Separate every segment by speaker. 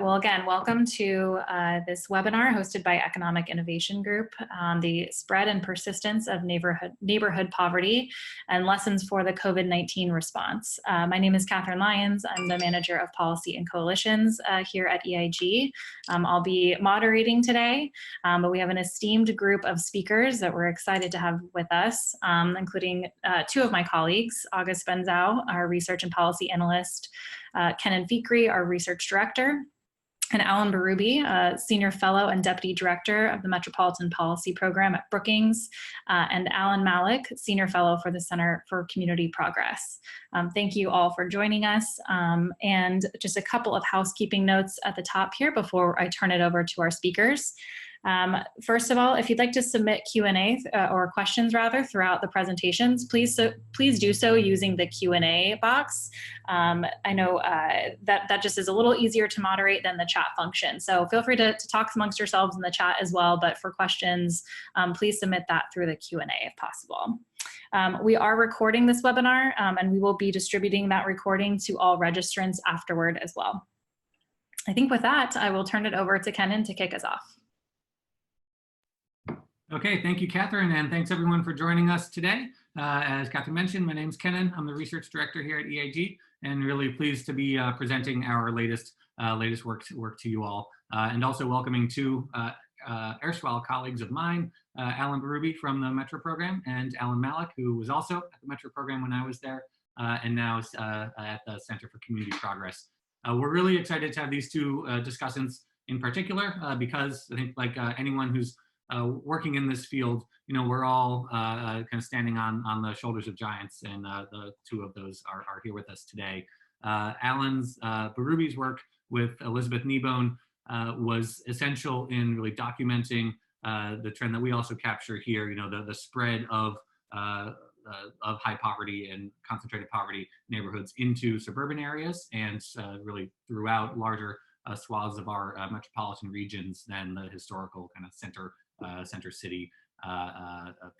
Speaker 1: Well, again, welcome to this webinar hosted by Economic Innovation Group on the spread and persistence of neighborhood poverty and lessons for the COVID-19 response. My name is Catherine Lyons. I'm the Manager of Policy and Coalitions here at EIG. I'll be moderating today, but we have an esteemed group of speakers that we're excited to have with us, including two of my colleagues, August Benzau, our Research and Policy Analyst, Kenan, our Research Director, and Alan Berube, Senior Fellow and Deputy Director of the Metropolitan Policy Program at Brookings, and Alan Malik, Senior Fellow for the Center for Community Progress. Thank you all for joining us. And just a couple of housekeeping notes at the top here before I turn it over to our speakers. First of all, if you'd like to submit Q&A or questions rather throughout the presentations, please do so using the Q&A box. I know that just is a little easier to moderate than the chat function. So feel free to talk amongst yourselves in the chat as well, but for questions, please submit that through the Q&A if possible. We are recording this webinar and we will be distributing that recording to all registrants afterward as well. I think with that, I will turn it over to Kenan to kick us off.
Speaker 2: Okay, thank you, Catherine, and thanks everyone for joining us today. As Catherine mentioned, my name's Kenan. I'm the Research Director here at EIG, and really pleased to be presenting our latest work to you all, and also welcoming two erstwhile colleagues of mine, Alan Berube from the Metro Program, and Alan Malik, who was also at the Metro Program when I was there, and now is at the Center for Community Progress. We're really excited to have these two discussants in particular, because I think like anyone who's working in this field, you know, we're all kind of standing on the shoulders of giants, and the two of those are here with us today. Alan's Berube's work with Elizabeth Kneebone was essential in really documenting the trend that we also capture here, you know, the spread of high poverty and concentrated poverty neighborhoods into suburban areas, and really throughout larger swaths of our metropolitan regions than the historical kind of center city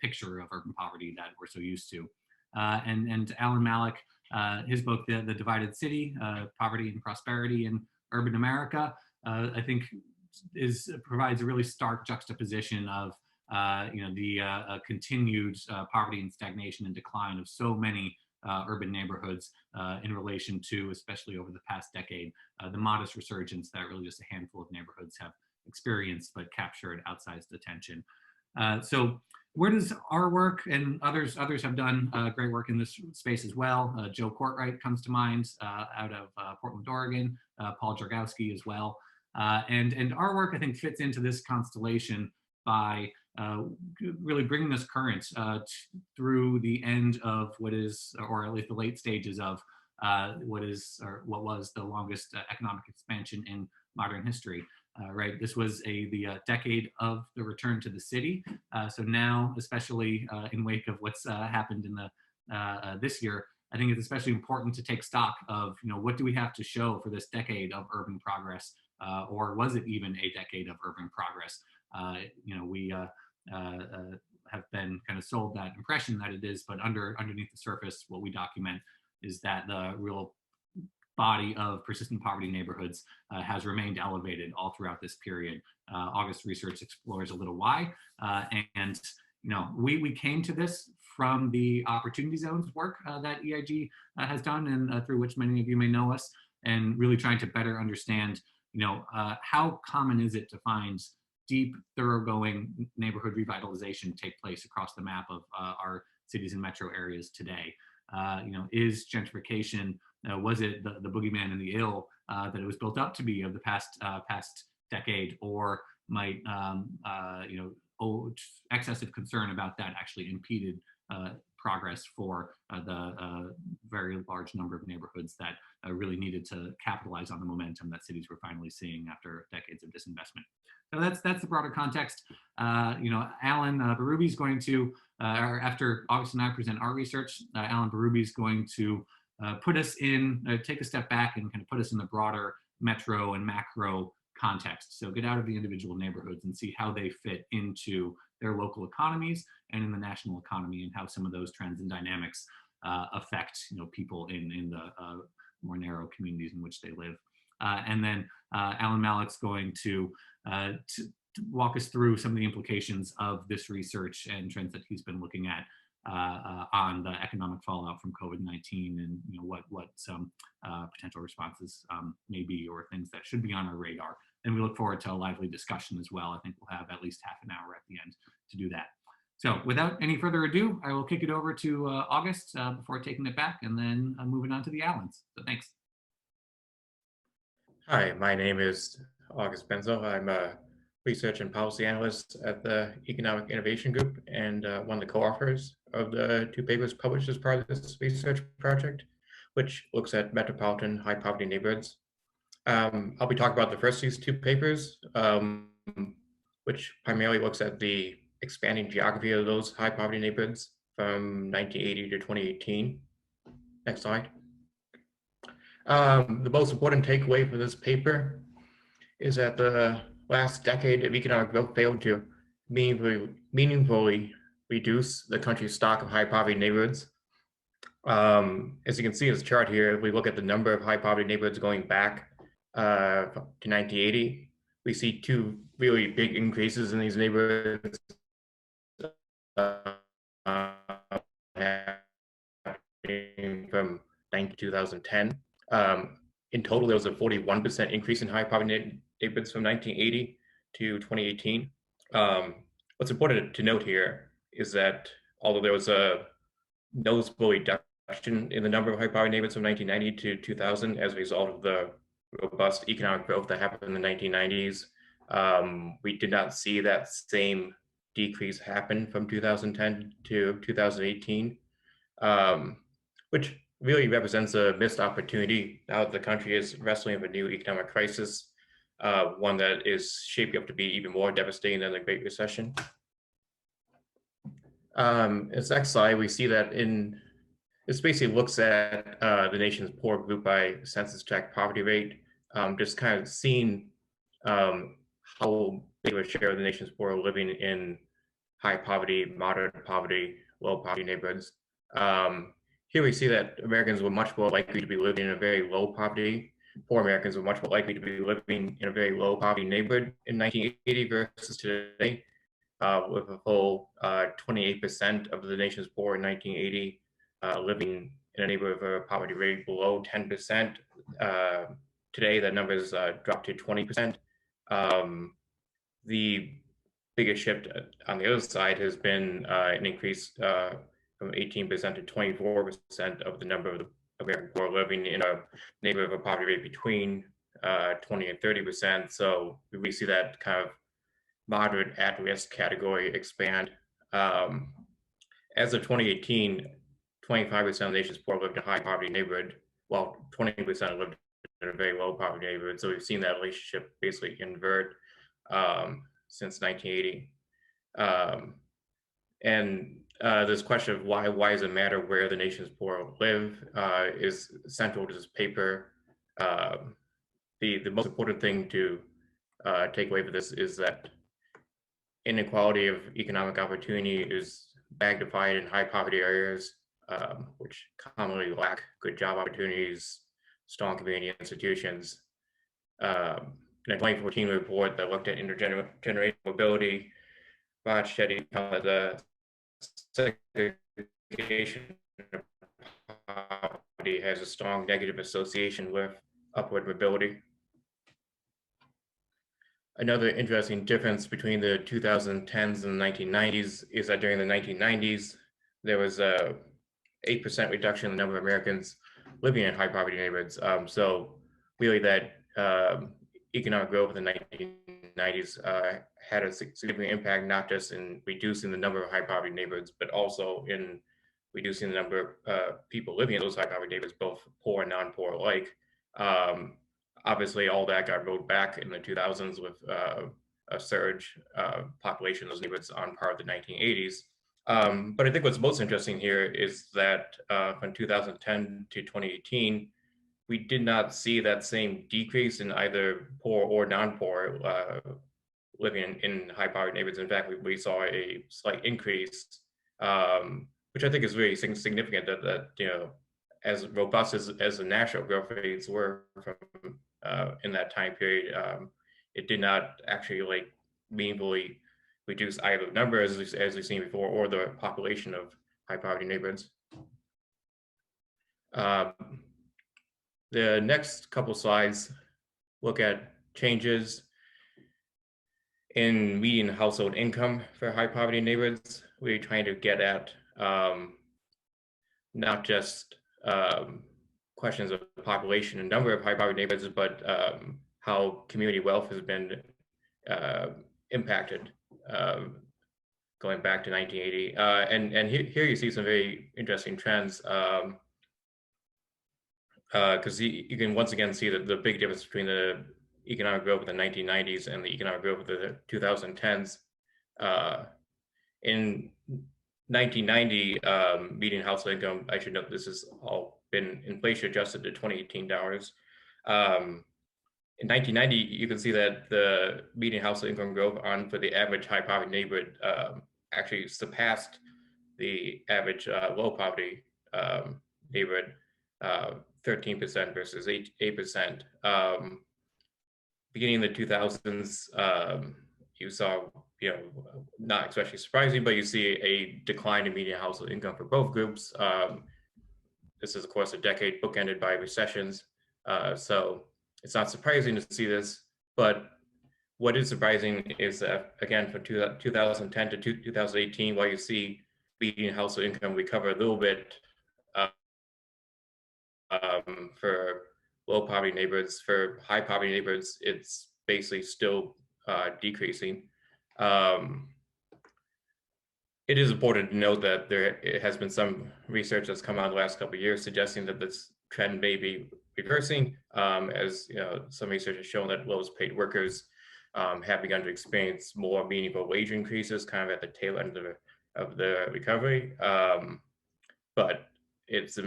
Speaker 2: picture of urban poverty that we're so used to. And Alan Malik, his book, The Divided City, Poverty and Prosperity in Urban America, I think provides a really stark juxtaposition of you know, the continued poverty and stagnation and decline of so many urban neighborhoods in relation to, especially over the past decade, the modest resurgence that really just a handful of neighborhoods have experienced but captured outsized attention. So where does our work, and others have done great work in this space as well. Joe Courtwright comes to mind out of Portland, Oregon, Paul Geographical as well. And our work, I think, fits into this constellation by really bringing us current through the end of what is, or at least the late stages of what was the longest economic expansion in modern history. Right, this was the decade of the return to the city. So now, especially in wake of what's happened in the this year, I think it's especially important to take stock of, you know, what do we have to show for this decade of urban progress, or was it even a decade of urban progress? You know, we have been kind of sold that impression that it is, but underneath the surface, what we document is that the real body of persistent poverty neighborhoods has remained elevated all throughout this period. August research explores a little why, and you know, we came to this from the opportunity zones work that EIG has done, and through which many of you may know us, and really trying to better understand, you know, how common is it to find deep, thoroughgoing neighborhood revitalization take place across the map of our cities and metro areas today. You know, is gentrification, was it the boogeyman and the ill that it was built up to be of the past decade, or might you know, excessive concern about that actually impeded progress for the very large number of neighborhoods that really needed to capitalize on the momentum that cities were finally seeing after decades of disinvestment. So that's the broader context. You know, Alan Berube is going to, or after August and I present our research, Alan Berube is going to put us in, take a step back and kind of put us in the broader metro and macro context. So get out of the individual neighborhoods and see how they fit into their local economies and in the national economy, and how some of those trends and dynamics affect, you know, people in the more narrow communities in which they live. and then Alan Malik's going to walk us through some of the implications of this research and trends that he's been looking at on the economic fallout from COVID-19, and what some potential responses may be, or things that should be on our radar. And we look forward to a lively discussion as well. I think we'll have at least half an hour at the end to do that. So without any further ado, I will kick it over to August before taking it back, and then moving on to the Allens. So thanks.
Speaker 3: Hi, my name is August Benzo. I'm a research and policy analyst at the Economic Innovation Group, and one of the co-authors of the two papers published as part of this research project, which looks at metropolitan high poverty neighborhoods. I'll be talking about the first of these two papers, which primarily looks at the expanding geography of those high poverty neighborhoods from 1980 to 2018. Next slide. The most important takeaway for this paper is that the last decade of economic growth failed to meaningfully reduce the country's stock of high poverty neighborhoods. As you can see in this chart here, if we look at the number of high poverty neighborhoods going back to 1980, we see two really big increases in these neighborhoods from 2010. In total, there was a 41% increase in high poverty neighborhoods from 1980 to 2018. What's important to note here is that although there was a noticeable reduction in the number of high poverty neighborhoods from 1990 to 2000 as a result of the robust economic growth that happened in the 1990s, we did not see that same decrease happen from 2010 to 2018, which really represents a missed opportunity now that the country is wrestling with a new economic crisis, one that is shaping up to be even more devastating than the Great Recession. In this next slide, we see that this basically looks at the nation's poor group by census tract poverty rate, just kind of seeing how big of a share of the nation's poor are living in high poverty, moderate poverty, low poverty neighborhoods. Here we see that Americans were much more likely to be living in a very low poverty. Poor Americans were much more likely to be living in a very low poverty neighborhood in 1980 versus today, with a full 28% of the nation's poor in 1980 living in a neighborhood with a poverty rate below 10%. Today, that number has dropped to 20%. The biggest shift on the other side has been an increase from 18% to 24% of the number of American poor living in a neighborhood of a poverty rate between 20 and 30%. So we see that kind of moderate at-risk category expand. As of 2018, 25% of the nation's poor lived in a high poverty neighborhood, while 20% lived in a very low poverty neighborhood. So we've seen that relationship basically invert since 1980. And this question of why does it matter where the nation's poor live is central to this paper. The most important thing to take away from this is that inequality of economic opportunity is magnified in high poverty areas, which commonly lack good job opportunities, strong community institutions. In a 2014 report that looked at intergenerational mobility, Rochetti found that the segregation of poverty has a strong negative association with upward mobility. Another interesting difference between the 2010s and the 1990s is that during the 1990s, there was a 8% reduction in the number of Americans living in high poverty neighborhoods. So really that economic growth in the 1990s had a significant impact, not just in reducing the number of high poverty neighborhoods, but also in reducing the number of people living in those high poverty neighborhoods, both poor and non-poor alike. Obviously, all that got rolled back in the 2000s with a surge population of those neighborhoods on par with the 1980s. But I think what's most interesting here is that from 2010 to 2018, we did not see that same decrease in either poor or non-poor living in high poverty neighborhoods. In fact, we saw a slight increase, which I think is really significant that you know, as robust as the national growth rates were from in that time period. It did not actually like meaningfully reduce either the number as we've seen before or the population of high poverty neighborhoods. The next couple slides look at changes in median household income for high poverty neighborhoods. We're trying to get at not just questions of population and number of high poverty neighborhoods, but how community wealth has been impacted going back to 1980. And here you see some very interesting trends, because you can once again see the big difference between the economic growth of the 1990s and the economic growth of the 2010s. In 1990, median household income, I should note this has all been inflation adjusted to 2018 dollars. In 1990, you can see that the median household income growth for the average high poverty neighborhood actually surpassed the average low poverty neighborhood, 13% versus 8%. Beginning in the 2000s, you saw, not especially surprising, but you see a decline in median household income for both groups. This is, of course, a decade bookended by recessions. So it's not surprising to see this, but what is surprising is that, again, from 2010 to 2018, while you see median household income recover a little bit for low poverty neighborhoods, for high poverty neighborhoods, it's basically still decreasing. It is important to note that there has been some research that's come out in the last couple of years suggesting that this trend may be reversing, as some research has shown that lowest paid workers have begun to experience more meaningful wage increases kind of at the tail end of the recovery. But it's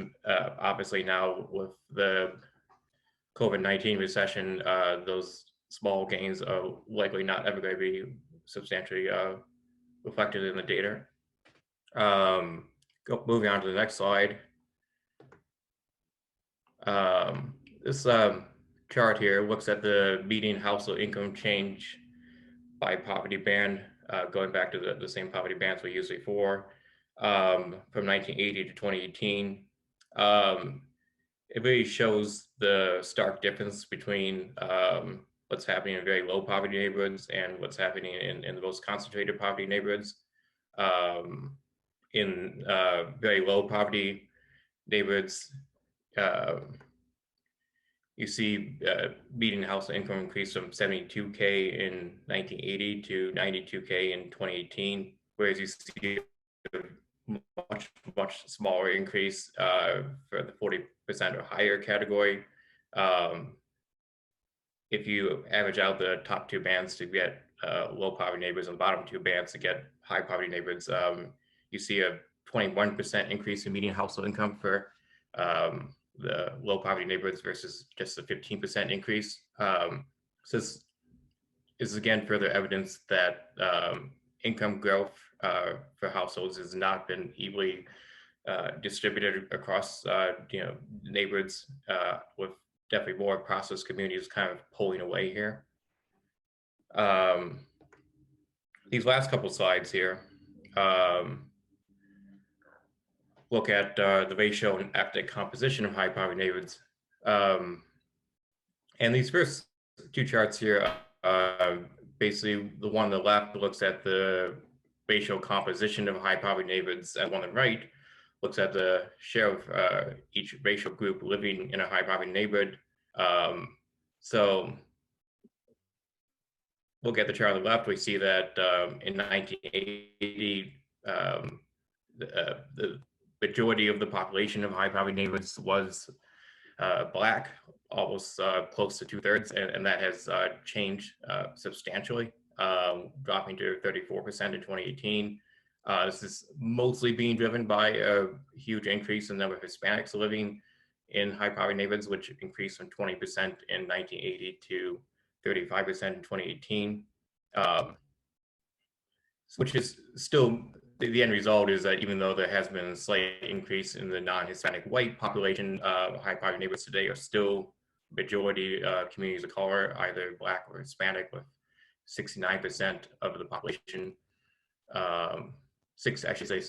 Speaker 3: obviously now with the COVID-19 recession, those small gains are likely not ever going to be substantially reflected in the data. Moving on to the next slide. This chart here looks at the median household income change by poverty band, going back to the same poverty bands we used before, from 1980 to 2018. It really shows the stark difference between what's happening in very low poverty neighborhoods and what's happening in the most concentrated poverty neighborhoods. In very low poverty neighborhoods, you see median household income increase from 72K in 1980 to 92K in 2018, whereas you see a much smaller increase for the 40% or higher category. If you average out the top two bands to get low poverty neighborhoods and the bottom two bands to get high poverty neighborhoods, you see a 21% increase in median household income for the low poverty neighborhoods versus just a 15% increase. So this is again further evidence that income growth for households has not been evenly distributed across neighborhoods, with definitely more processed communities kind of pulling away here. These last couple slides here look at the racial and ethnic composition of high poverty neighborhoods. And these first two charts here, basically the one on the left looks at the racial composition of high poverty neighborhoods, and one on the right looks at the share of each racial group living in a high poverty neighborhood. So look at the chart on the left, we see that in 1980, the majority of the population of high poverty neighborhoods was Black, almost close to 2/3, and that has changed substantially, dropping to 34% in 2018. This is mostly being driven by a huge increase in the number of Hispanics living in high poverty neighborhoods, which increased from 20% in 1980 to 35% in 2018, which is still, the end result is that even though there has been a slight increase in the non-Hispanic white population, high poverty neighborhoods today are still majority communities of color, either Black or Hispanic, with 69% of the population. Actually say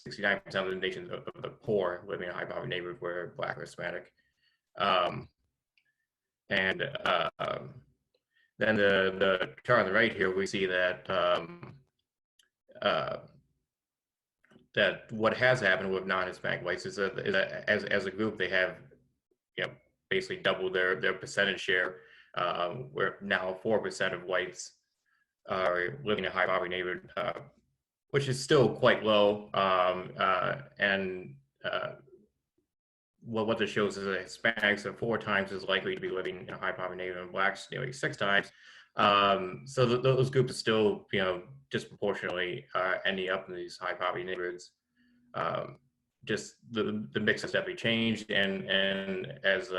Speaker 3: 69% of the nation's of the poor living in a high poverty neighborhood were Black or Hispanic. Then the chart on the right here, we see that that what has happened with non-Hispanic whites is that as a group, they have basically doubled their percentage share, where now 4% of whites are living in a high poverty neighborhood, which is still quite low. What this shows is that Hispanics are 4 times as likely to be living in a high poverty neighborhood, and Blacks nearly 6 times. So those groups are still, disproportionately ending up in these high poverty neighborhoods. Just the mix has definitely changed, and as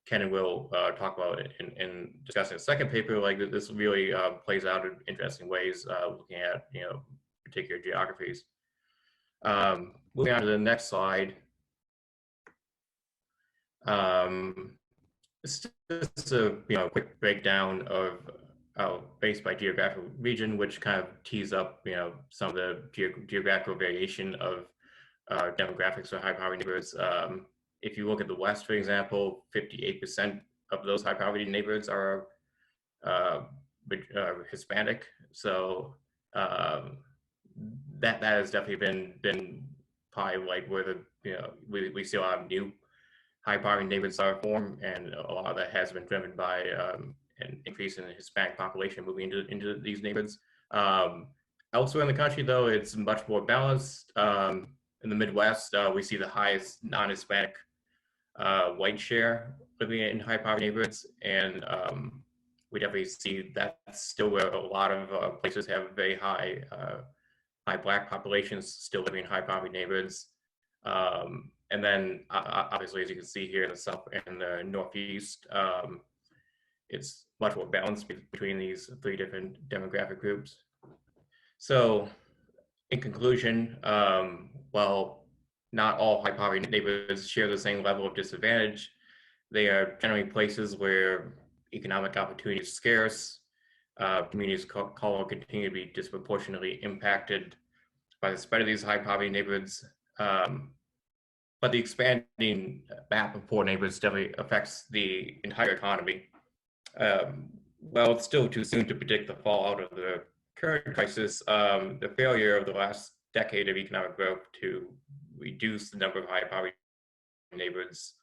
Speaker 3: Kenan will talk about in discussing the second paper, like this really plays out in interesting ways, looking at particular geographies. Moving on to the next slide. It's just a quick breakdown of based by geographical region, which kind of tees up some of the geographical variation of demographics of high poverty neighborhoods. If you look at the West, for example, 58% of those high poverty neighborhoods are Hispanic. So that has definitely been probably like where the we see a lot of new high poverty neighborhoods are formed, and a lot of that has been driven by an increase in the Hispanic population moving into these neighborhoods. Elsewhere in the country, though, it's much more balanced. In the Midwest, we see the highest non-Hispanic white share living in high poverty neighborhoods, and we definitely see that's still where a lot of places have very high Black populations still living in high poverty neighborhoods. And then obviously, as you can see here in the South and the Northeast, it's much more balanced between these 3 different demographic groups. So in conclusion, while not all high poverty neighborhoods share the same level of disadvantage, they are generally places where economic opportunity is scarce. Communities of color continue to be disproportionately impacted by the spread of these high poverty neighborhoods. But the expanding map of poor neighborhoods definitely affects the entire economy. Well, it's still too soon to predict the fallout of the current crisis. The failure of the last decade of economic growth to reduce the number of high poverty neighborhoods,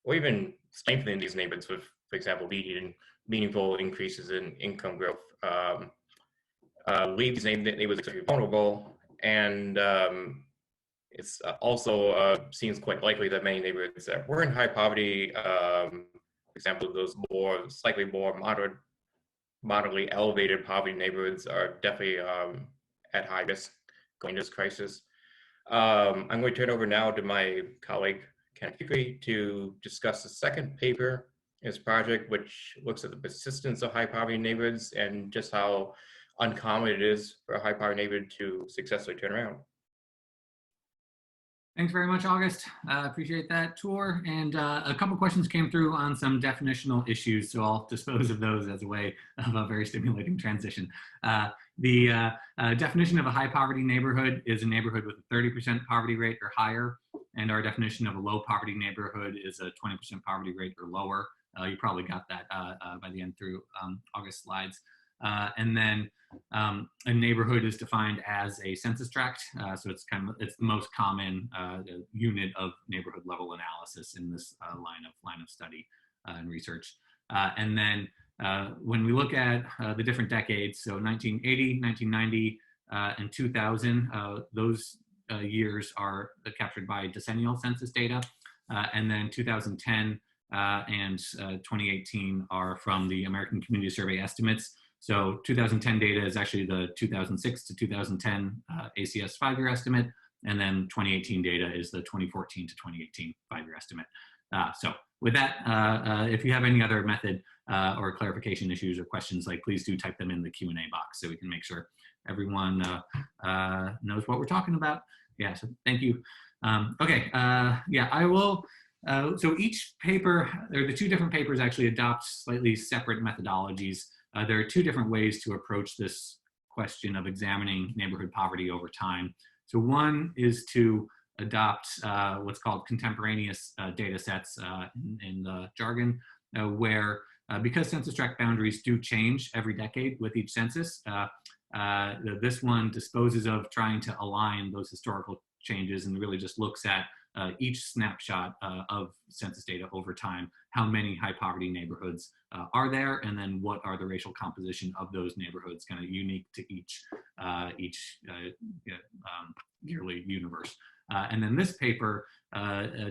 Speaker 3: or even strengthening these neighborhoods with, for example, meaningful increases in income growth, leave these neighborhoods extremely vulnerable. And it's also seems quite likely that many neighborhoods that were in high poverty, for example, those slightly more moderately elevated poverty neighborhoods, are definitely at high risk going into this crisis. I'm going to turn over now to my colleague, Kenan, to discuss the second paper in this project, which looks at the persistence of high poverty neighborhoods and just how uncommon it is for a high poverty neighborhood to successfully turn around.
Speaker 2: Thanks very much, August. Appreciate that tour. And a couple questions came through on some definitional issues, so I'll dispose of those as a way of a very stimulating transition. The definition of a high poverty neighborhood is a neighborhood with a 30% poverty rate or higher, and our definition of a low poverty neighborhood is a 20% poverty rate or lower. You probably got that by the end through August's slides. And then a neighborhood is defined as a census tract, so it's the most common unit of neighborhood level analysis in this line of study and research. And then when we look at the different decades, so 1980, 1990, and 2000, those years are captured by decennial census data, and then 2010 and 2018 are from the American Community Survey estimates. So 2010 data is actually the 2006 to 2010 ACS 5-year estimate, and then 2018 data is the 2014 to 2018 5-year estimate. So with that, if you have any other method or clarification issues or questions, please do type them in the Q&A box so we can make sure everyone knows what we're talking about. Yeah, so thank you. Okay, yeah, I will So each paper, or the two different papers actually adopt slightly separate methodologies. There are two different ways to approach this question of examining neighborhood poverty over time. So one is to adopt what's called contemporaneous data sets in the jargon, where because census tract boundaries do change every decade with each census, this one disposes of trying to align those historical changes and really just looks at each snapshot of census data over time, how many high poverty neighborhoods are there, and then what are the racial composition of those neighborhoods, kind of unique to each yearly universe. And then this paper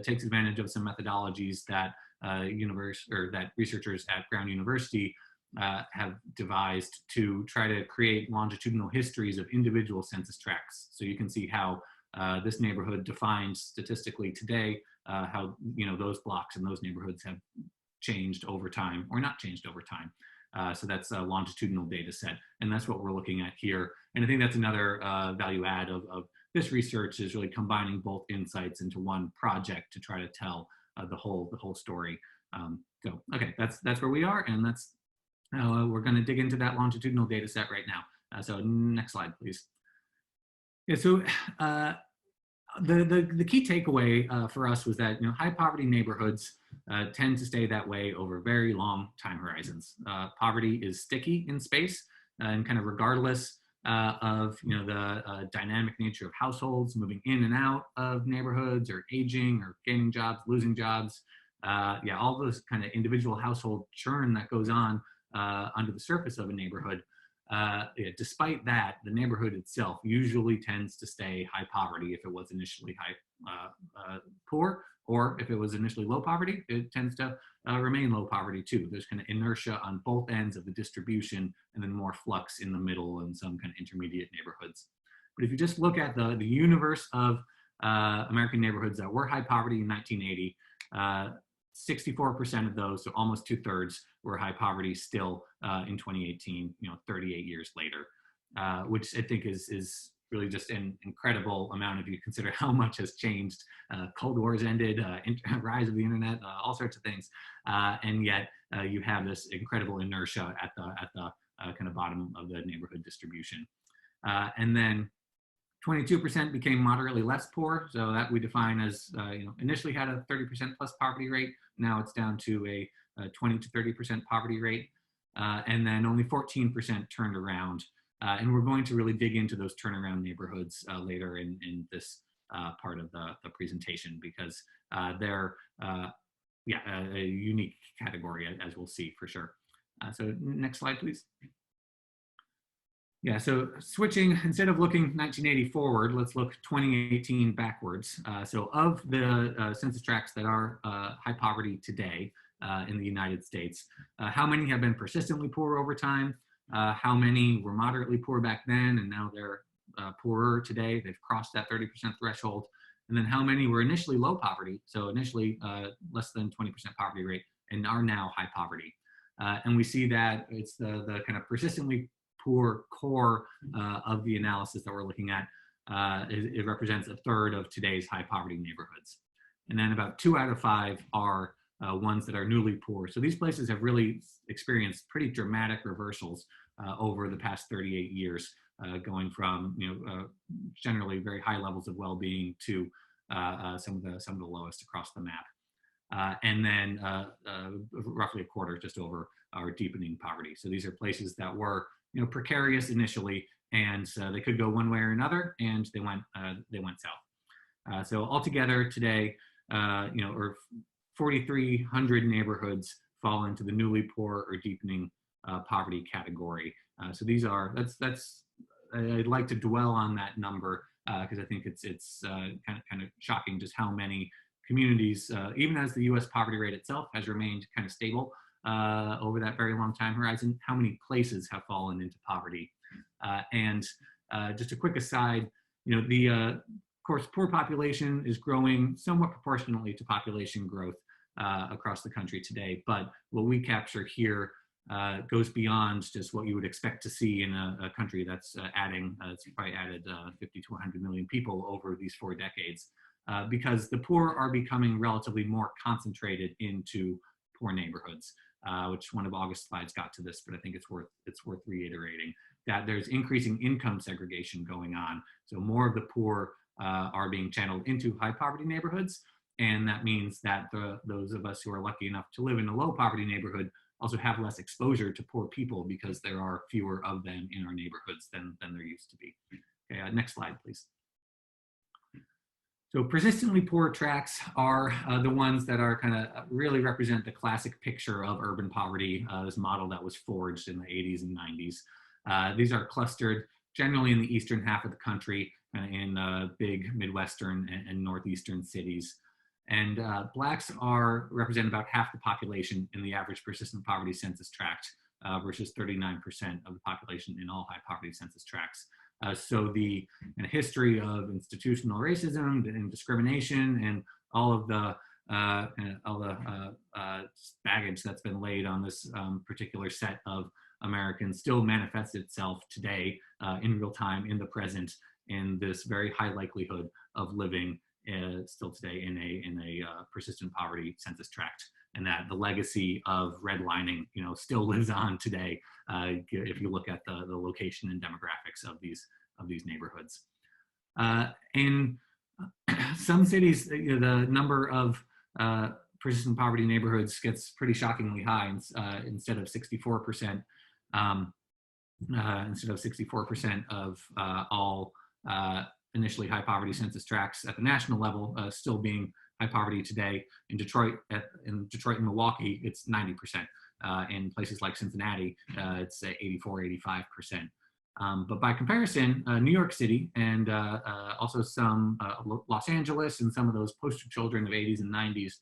Speaker 2: takes advantage of some methodologies that that researchers at Brown University have devised to try to create longitudinal histories of individual census tracts. So you can see how this neighborhood defines statistically today, how those blocks and those neighborhoods have changed over time or not changed over time. So that's a longitudinal data set, and that's what we're looking at here. And I think that's another value add of this research, is really combining both insights into one project to try to tell the whole story. So okay, that's where we are, and that's we're going to dig into that longitudinal data set right now. So next slide, please. Yeah, so the key takeaway for us was that high poverty neighborhoods tend to stay that way over very long time horizons. Poverty is sticky in space, and kind of regardless of the dynamic nature of households moving in and out of neighborhoods, or aging, or gaining jobs, losing jobs. All those kind of individual household churn that goes on under the surface of a neighborhood. Despite that, the neighborhood itself usually tends to stay high poverty if it was initially poor, or if it was initially low poverty, it tends to remain low poverty too. There's kind of inertia on both ends of the distribution, and then more flux in the middle and some kind of intermediate neighborhoods. But if you just look at the universe of American neighborhoods that were high poverty in 1980, 64% of those, so almost 2/3, were high poverty still in 2018, 38 years later, which I think is really just an incredible amount if you consider how much has changed. Cold War's ended, rise of the internet, all sorts of things, and yet you have this incredible inertia at the kind of bottom of the neighborhood distribution. And then 22% became moderately less poor, so that we define as initially had a 30% plus poverty rate. Now it's down to a 20 to 30% poverty rate, and then only 14% turned around. And we're going to really dig into those turnaround neighborhoods later in this part of the presentation, because they're a unique category, as we'll see for sure. So next slide, please. Yeah, so switching, instead of looking 1980 forward, let's look 2018 backwards. So of the census tracts that are high poverty today in the United States, how many have been persistently poor over time? How many were moderately poor back then and now they're poorer today? They've crossed that 30% threshold. And then how many were initially low poverty, so initially less than 20% poverty rate, and are now high poverty? And we see that it's the kind of persistently poor core of the analysis that we're looking at. It represents 1/3 of today's high poverty neighborhoods. And then about 2 out of 5 are ones that are newly poor. So these places have really experienced pretty dramatic reversals over the past 38 years, going from generally very high levels of well-being to some of the lowest across the map. And then roughly 1/4, just over, are deepening poverty. So these are places that were precarious initially, and they could go one way or another, and they went south. So altogether today, or 4,300 neighborhoods fall into the newly poor or deepening poverty category. So these are I'd like to dwell on that number because I think it's kind of shocking just how many communities, even as the U.S. poverty rate itself has remained kind of stable over that very long time horizon, how many places have fallen into poverty. And just a quick aside, of course, poor population is growing somewhat proportionally to population growth across the country today. But what we capture here goes beyond just what you would expect to see in a country that's it's probably added 50 to 100 million people over these 4 decades. because the poor are becoming relatively more concentrated into poor neighborhoods, which one of August's slides got to this, but I think it's worth reiterating that there's increasing income segregation going on. So more of the poor are being channeled into high poverty neighborhoods. And that means that those of us who are lucky enough to live in a low poverty neighborhood also have less exposure to poor people because there are fewer of them in our neighborhoods than there used to be. Okay, next slide, please. So persistently poor tracts are the ones that are kind of really represent the classic picture of urban poverty, this model that was forged in the 80s and 90s. These are clustered generally in the eastern half of the country, in big Midwestern and Northeastern cities. And Blacks represent about half the population in the average persistent poverty census tract versus 39% of the population in all high poverty census tracts. So the history of institutional racism and discrimination and all of the baggage that's been laid on this particular set of Americans still manifests itself today in real time, in the present, in this very high likelihood of living still today in a persistent poverty census tract, and that the legacy of redlining, still lives on today if you look at the location and demographics of these neighborhoods. In some cities, the number of persistent poverty neighborhoods gets pretty shockingly high. Instead of 64%, of all initially high poverty census tracts at the national level still being high poverty today. In Detroit and Milwaukee, it's 90%. In places like Cincinnati, it's 84, 85%. But by comparison, New York City and also some Los Angeles and some of those poster children of 80s and 90s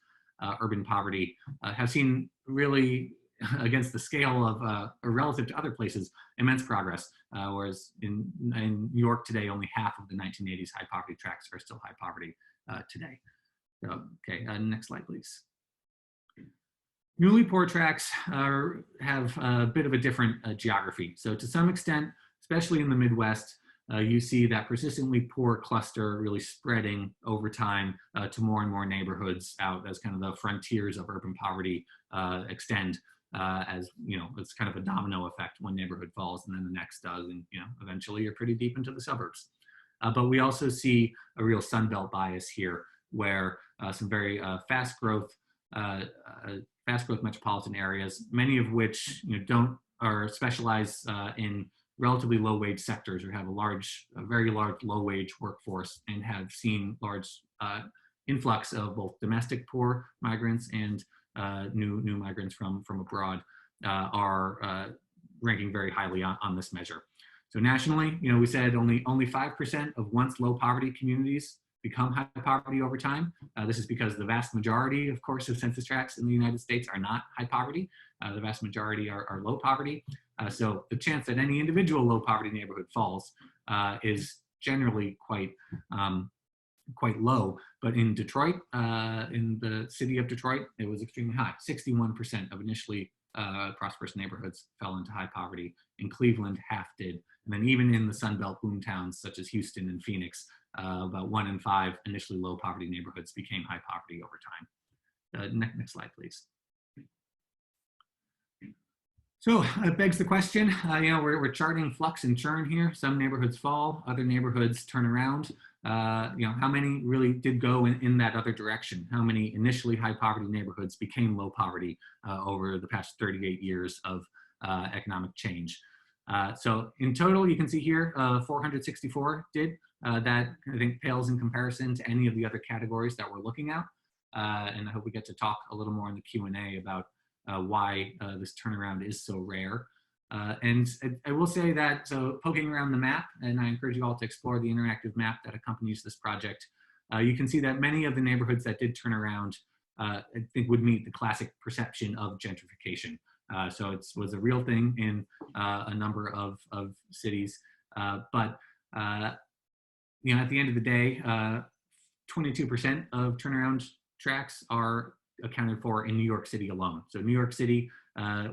Speaker 2: urban poverty have seen really, against the scale of relative to other places, immense progress. Whereas in New York today, only half of the 1980s high poverty tracts are still high poverty today. Okay, next slide, please. Newly poor tracts have a bit of a different geography. So to some extent, especially in the Midwest, you see that persistently poor cluster really spreading over time to more and more neighborhoods out as kind of the frontiers of urban poverty extend. As it's kind of a domino effect. One neighborhood falls and then the next does, and eventually you're pretty deep into the suburbs. But we also see a real Sunbelt bias here, where some very fast growth metropolitan areas, many of which are specialized in relatively low wage sectors or have a very large low wage workforce, and have seen large influx of both domestic poor migrants and new migrants from abroad, are ranking very highly on this measure. So nationally, we said only 5% of once low poverty communities become high poverty over time. This is because the vast majority, of course, of census tracts in the United States are not high poverty. The vast majority are low poverty. So the chance that any individual low poverty neighborhood falls is generally quite low. But in Detroit, in the city of Detroit, it was extremely high. 61% of initially prosperous neighborhoods fell into high poverty. In Cleveland, half did. And then even in the Sunbelt boom towns such as Houston and Phoenix, about 1 in 5 initially low poverty neighborhoods became high poverty over time. Next slide, please. So it begs the question, we're charting flux and churn here. Some neighborhoods fall, other neighborhoods turn around. How many really did go in that other direction? How many initially high poverty neighborhoods became low poverty over the past 38 years of economic change? So in total, you can see here, 464 did. That I think pales in comparison to any of the other categories that we're looking at. And I hope we get to talk a little more in the Q&A about why this turnaround is so rare. And I will say that, so poking around the map, and I encourage you all to explore the interactive map that accompanies this project, you can see that many of the neighborhoods that did turn around, I think would meet the classic perception of gentrification. So it was a real thing in a number of cities, but at the end of the day, 22% of turnaround tracts are accounted for in New York City alone. So New York City,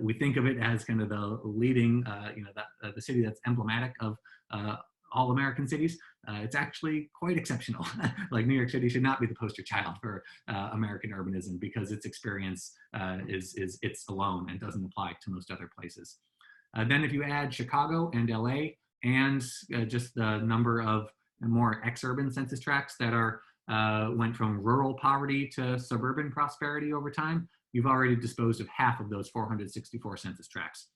Speaker 2: we think of it as kind of the leading, the city that's emblematic of all American cities, it's actually quite exceptional. Like New York City should not be the poster child for American urbanism because its experience is its alone and doesn't apply to most other places. Then if you add Chicago and LA and just the number of more ex-urban census tracts that are went from rural poverty to suburban prosperity over time, you've already disposed of half of those 464 census tracts.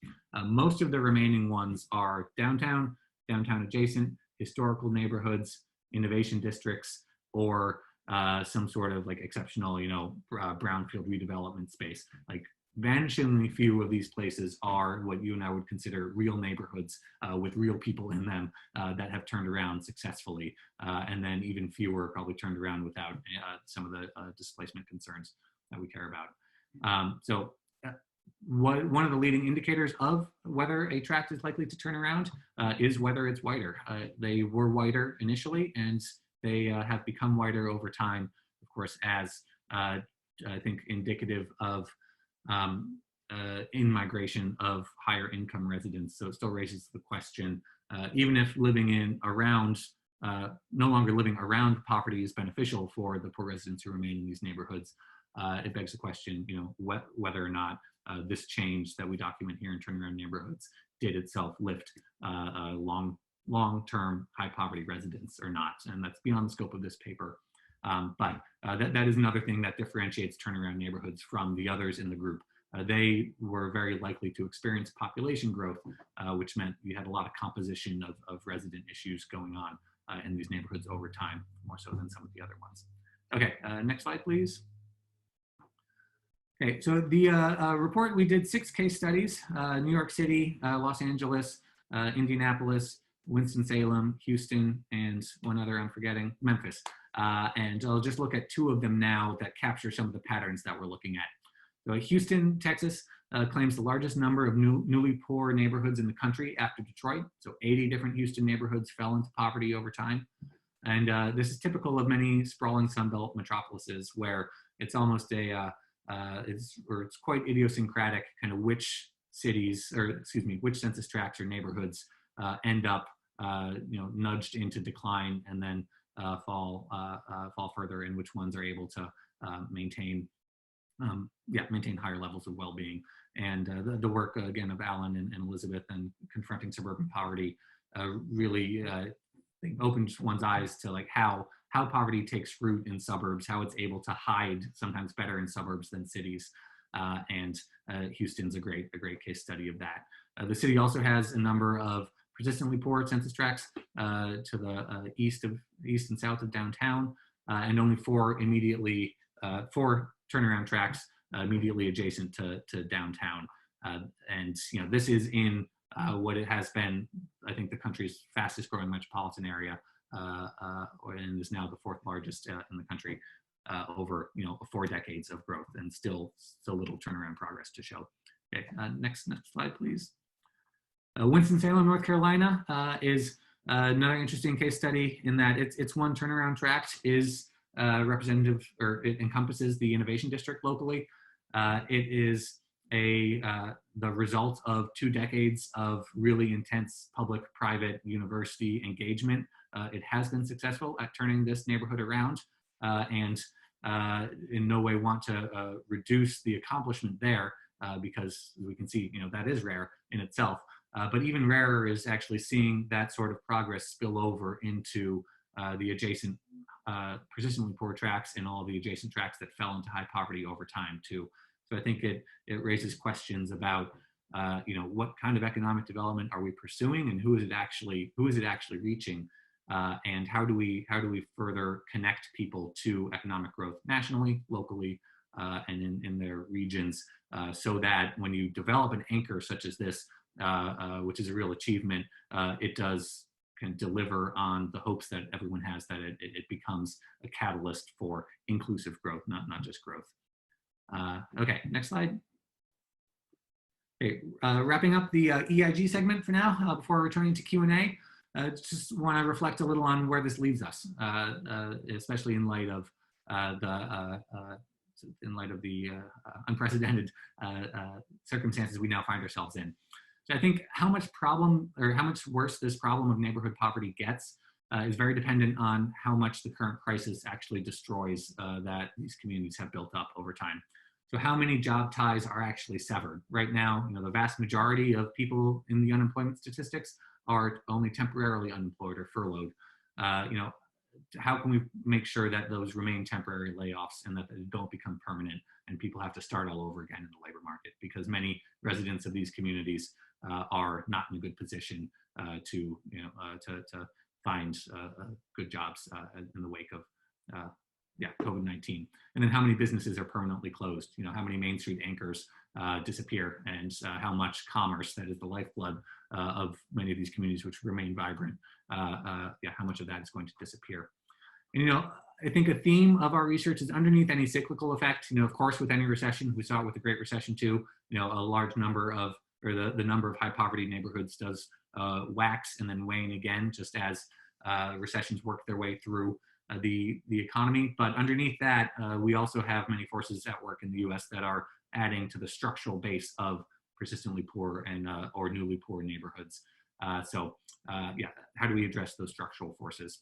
Speaker 2: Most of the remaining ones are downtown, downtown adjacent, historical neighborhoods, innovation districts, or some sort of like exceptional, brownfield redevelopment space. Like vanishingly few of these places are what you and I would consider real neighborhoods with real people in them that have turned around successfully. And then even fewer probably turned around without some of the displacement concerns that we care about. One of the leading indicators of whether a tract is likely to turn around is whether it's whiter. They were whiter initially, and they have become whiter over time, of course, as I think indicative of in-migration of higher income residents. So it still raises the question, even if living in around, no longer living around poverty is beneficial for the poor residents who remain in these neighborhoods, it begs the question, whether or not this change that we document here in turnaround neighborhoods did itself lift long-term high poverty residents or not. And that's beyond the scope of this paper. But that is another thing that differentiates turnaround neighborhoods from the others in the group. They were very likely to experience population growth, which meant you had a lot of composition of resident issues going on in these neighborhoods over time, more so than some of the other ones. Okay, next slide, please. Okay, so the report, we did 6 case studies, New York City, Los Angeles, Indianapolis, Winston-Salem, Houston, and one other I'm forgetting, Memphis. And I'll just look at 2 of them now that capture some of the patterns that we're looking at. So Houston, Texas claims the largest number of newly poor neighborhoods in the country after Detroit. So 80 different Houston neighborhoods fell into poverty over time. And this is typical of many sprawling Sunbelt metropolises where it's almost a, it's quite idiosyncratic kind of which cities, or excuse me, which census tracts or neighborhoods end up nudged into decline and then fall further, and which ones are able to maintain higher levels of well-being. And the work again of Alan and Elizabeth and confronting suburban poverty really opens one's eyes to like how poverty takes root in suburbs, how it's able to hide sometimes better in suburbs than cities. And Houston's a great case study of that. The city also has a number of persistently poor census tracts to the east and south of downtown, and only 4 turnaround tracts immediately adjacent to downtown. And this is in what it has been, I think, the country's fastest growing metropolitan area, and is now the 4th largest in the country, over 4 decades of growth, and still little turnaround progress to show. Okay, next slide, please. Winston-Salem, North Carolina is another interesting case study in that its one turnaround tract is representative, or it encompasses the innovation district locally. It is the result of 2 decades of really intense public-private university engagement. It has been successful at turning this neighborhood around, and in no way want to reduce the accomplishment there, because we can see that is rare in itself. But even rarer is actually seeing that sort of progress spill over into the adjacent persistently poor tracts and all the adjacent tracts that fell into high poverty over time too. So I think it raises questions about what kind of economic development are we pursuing, and who is it actually reaching, and how do we further connect people to economic growth nationally, locally, and in their regions, so that when you develop an anchor such as this, which is a real achievement, it can deliver on the hopes that everyone has that it becomes a catalyst for inclusive growth, not just growth. Okay, next slide. Okay, wrapping up the EIG segment for now, before returning to Q&A. Just want to reflect a little on where this leaves us, especially in light of the unprecedented circumstances we now find ourselves in. So I think how much worse this problem of neighborhood poverty gets is very dependent on how much the current crisis actually destroys that these communities have built up over time. So how many job ties are actually severed? Right now, the vast majority of people in the unemployment statistics are only temporarily unemployed or furloughed. How can we make sure that those remain temporary layoffs and that they don't become permanent and people have to start all over again in the labor market? Because many residents of these communities are not in a good position to find good jobs in the wake of COVID-19. And then how many businesses are permanently closed? How many Main Street anchors disappear, and how much commerce, that is the lifeblood of many of these communities which remain vibrant, how much of that is going to disappear? And, I think a theme of our research is underneath any cyclical effect, of course, with any recession, we saw it with the Great Recession too, a large number of, or the number of high poverty neighborhoods does wax and then wane again, just as recessions work their way through the economy. But underneath that, we also have many forces at work in the US that are adding to the structural base of persistently poor and or newly poor neighborhoods. How do we address those structural forces?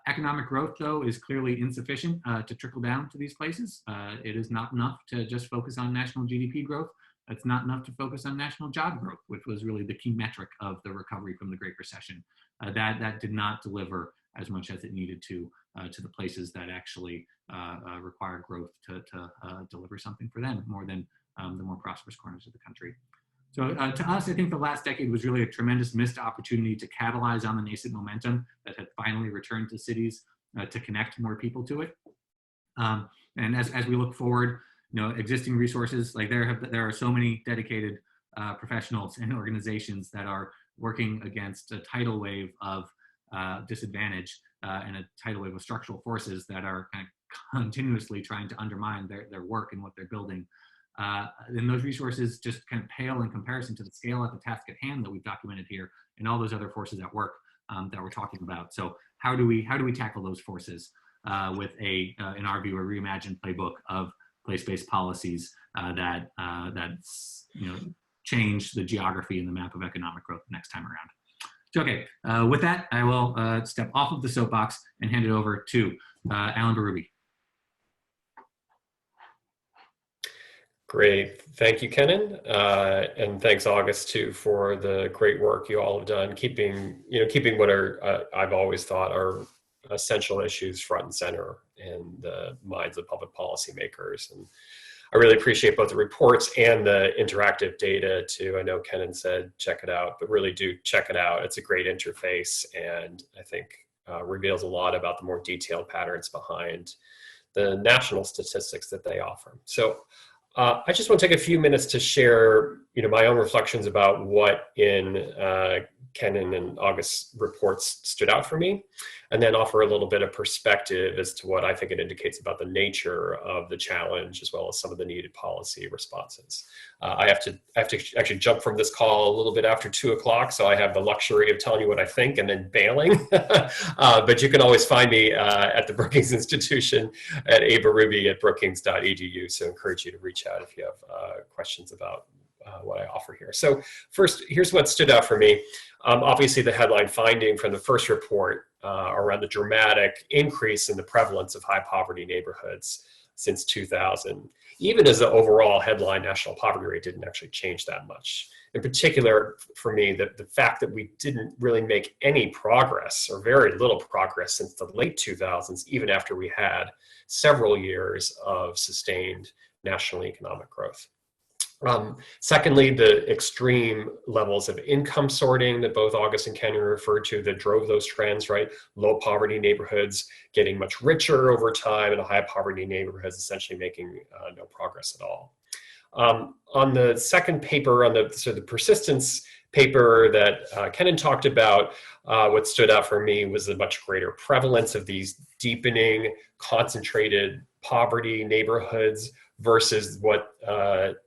Speaker 2: Economic growth, though, is clearly insufficient to trickle down to these places. It is not enough to just focus on national GDP growth. It's not enough to focus on national job growth, which was really the key metric of the recovery from the Great Recession. That did not deliver as much as it needed to the places that actually require growth to deliver something for them more than the more prosperous corners of the country. So to us, I think the last decade was really a tremendous missed opportunity to catalyze on the nascent momentum that had finally returned to cities to connect more people to it. And as we look forward, existing resources, like there are so many dedicated professionals and organizations that are working against a tidal wave of disadvantage and a tidal wave of structural forces that are kind of continuously trying to undermine their work and what they're building. And those resources just kind of pale in comparison to the scale of the task at hand that we've documented here and all those other forces at work that we're talking about. So how do we tackle those forces with in our view, a reimagined playbook of place-based policies that change the geography and the map of economic growth next time around? So, okay, with that, I will step off of the soapbox and hand it over to Alan Berube.
Speaker 4: Great, thank you, Kenan, and thanks, August, too, for the great work you all have done, keeping what are I've always thought are essential issues front and center in the minds of public policymakers. And I really appreciate both the reports and the interactive data too. I know Kenan said check it out, but really do check it out. It's a great interface, and I think reveals a lot about the more detailed patterns behind the national statistics that they offer. So I just want to take a few minutes to share, my own reflections about what in Kenan and August's reports stood out for me, and then offer a little bit of perspective as to what I think it indicates about the nature of the challenge, as well as some of the needed policy responses. I have to actually jump from this call a little bit after 2 o'clock, so I have the luxury of telling you what I think and then bailing. But you can always find me at the Brookings Institution at aberube@brookings.edu. So I encourage you to reach out if you have questions about what I offer here. So first, here's what stood out for me. Obviously, the headline finding from the first report around the dramatic increase in the prevalence of high poverty neighborhoods since 2000, even as the overall headline national poverty rate didn't actually change that much. In particular, for me, the fact that we didn't really make any progress, or very little progress, since the late 2000s, even after we had several years of sustained national economic growth. Secondly, the extreme levels of income sorting that both August and Kenan referred to that drove those trends, right? Low poverty neighborhoods getting much richer over time, and high poverty neighborhoods essentially making no progress at all. On the second paper, on the persistence paper that Kenan talked about, what stood out for me was the much greater prevalence of these deepening, concentrated poverty neighborhoods versus what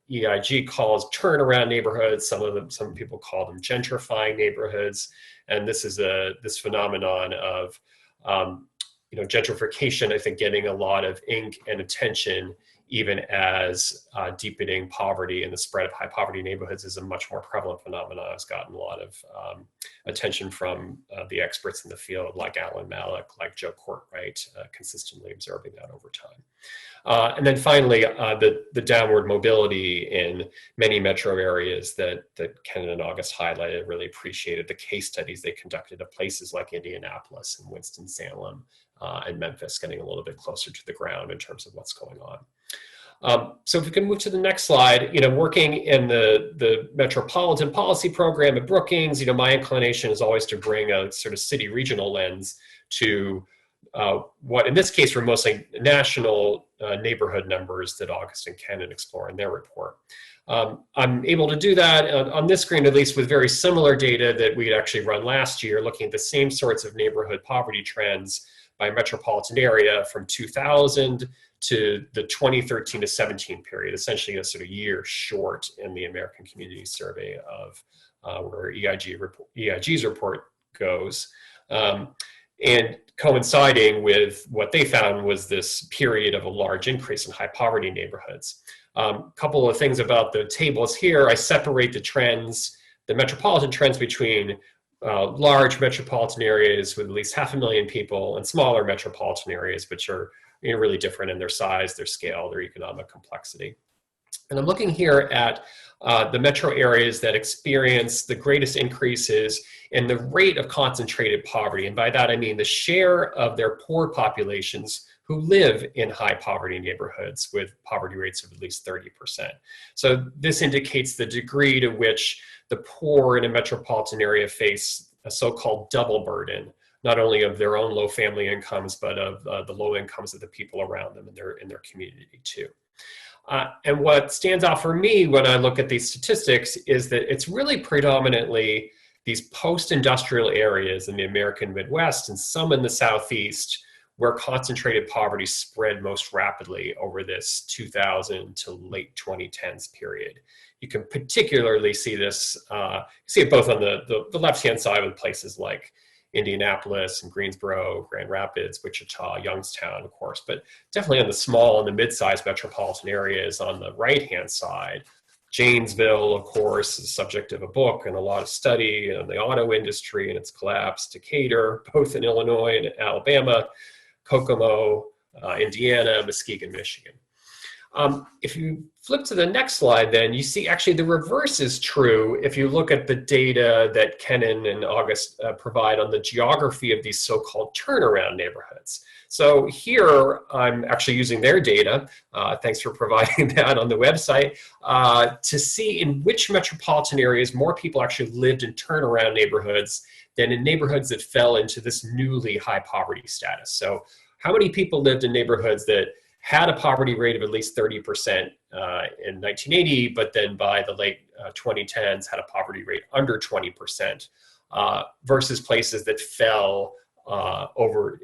Speaker 4: EIG calls turnaround neighborhoods. Some people call them gentrifying neighborhoods. And this is this phenomenon of gentrification, I think, getting a lot of ink and attention even as deepening poverty and the spread of high poverty neighborhoods is a much more prevalent phenomenon. It's gotten a lot of attention from the experts in the field, like Alan Malik, like Joe Courtwright, consistently observing that over time. And then finally, the downward mobility in many metro areas that Kenan and August highlighted. Really appreciated the case studies they conducted of places like Indianapolis and Winston-Salem and Memphis, getting a little bit closer to the ground in terms of what's going on. So if we can move to the next slide, working in the Metropolitan Policy Program at Brookings, my inclination is always to bring a sort of city regional lens to what in this case were mostly national neighborhood numbers that August and Kenan explore in their report. I'm able to do that on this screen, at least with very similar data that we had actually run last year, looking at the same sorts of neighborhood poverty trends by metropolitan area from 2000 to the 2013 to 17 period, essentially a sort of year short in the American Community Survey of where EIG's report goes. And coinciding with what they found was this period of a large increase in high poverty neighborhoods. Couple of things about the tables here. I separate the trends, the metropolitan trends between large metropolitan areas with at least 500,000 people and smaller metropolitan areas, which are really different in their size, their scale, their economic complexity. And I'm looking here at the metro areas that experience the greatest increases in the rate of concentrated poverty. And by that, I mean the share of their poor populations who live in high poverty neighborhoods with poverty rates of at least 30%. So this indicates the degree to which the poor in a metropolitan area face a so-called double burden, not only of their own low family incomes, but of the low incomes of the people around them in their community too. And what stands out for me when I look at these statistics is that it's really predominantly these post-industrial areas in the American Midwest and some in the Southeast where concentrated poverty spread most rapidly over this 2000 to late 2010s period. You can particularly see this, you see it both on the left-hand side with places like Indianapolis and Greensboro, Grand Rapids, Wichita, Youngstown, of course, but definitely on the small and the mid-sized metropolitan areas on the right-hand side. Janesville, of course, is the subject of a book and a lot of study on the auto industry and its collapse. Decatur, both in Illinois and Alabama, Kokomo, Indiana, Muskegon, Michigan. If you flip to the next slide, then you see actually the reverse is true if you look at the data that Kenan and August provide on the geography of these so-called turnaround neighborhoods. So here I'm actually using their data, thanks for providing that on the website, to see in which metropolitan areas more people actually lived in turnaround neighborhoods than in neighborhoods that fell into this newly high poverty status. So how many people lived in neighborhoods that had a poverty rate of at least 30% in 1980, but then by the late 2010s had a poverty rate under 20%, versus places that fell over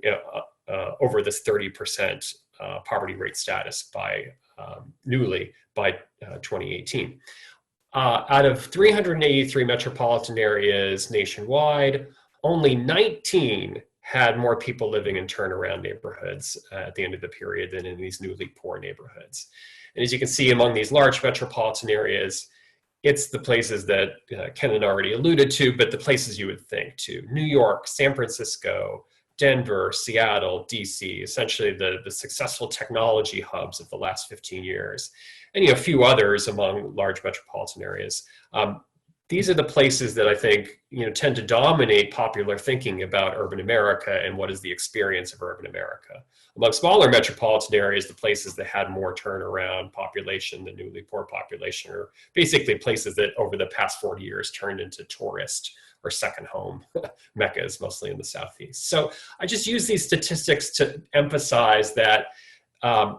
Speaker 4: this 30% poverty rate status by newly by 2018. Out of 383 metropolitan areas nationwide, only 19 had more people living in turnaround neighborhoods at the end of the period than in these newly poor neighborhoods. And as you can see among these large metropolitan areas, it's the places that Kenan already alluded to, but the places you would think too. New York, San Francisco, Denver, Seattle, DC, essentially the successful technology hubs of the last 15 years. And a few others among large metropolitan areas. These are the places that I think tend to dominate popular thinking about urban America and what is the experience of urban America. Among smaller metropolitan areas, the places that had more turnaround population, the newly poor population, are basically places that over the past 40 years turned into tourist or second home meccas, mostly in the Southeast. So I just use these statistics to emphasize that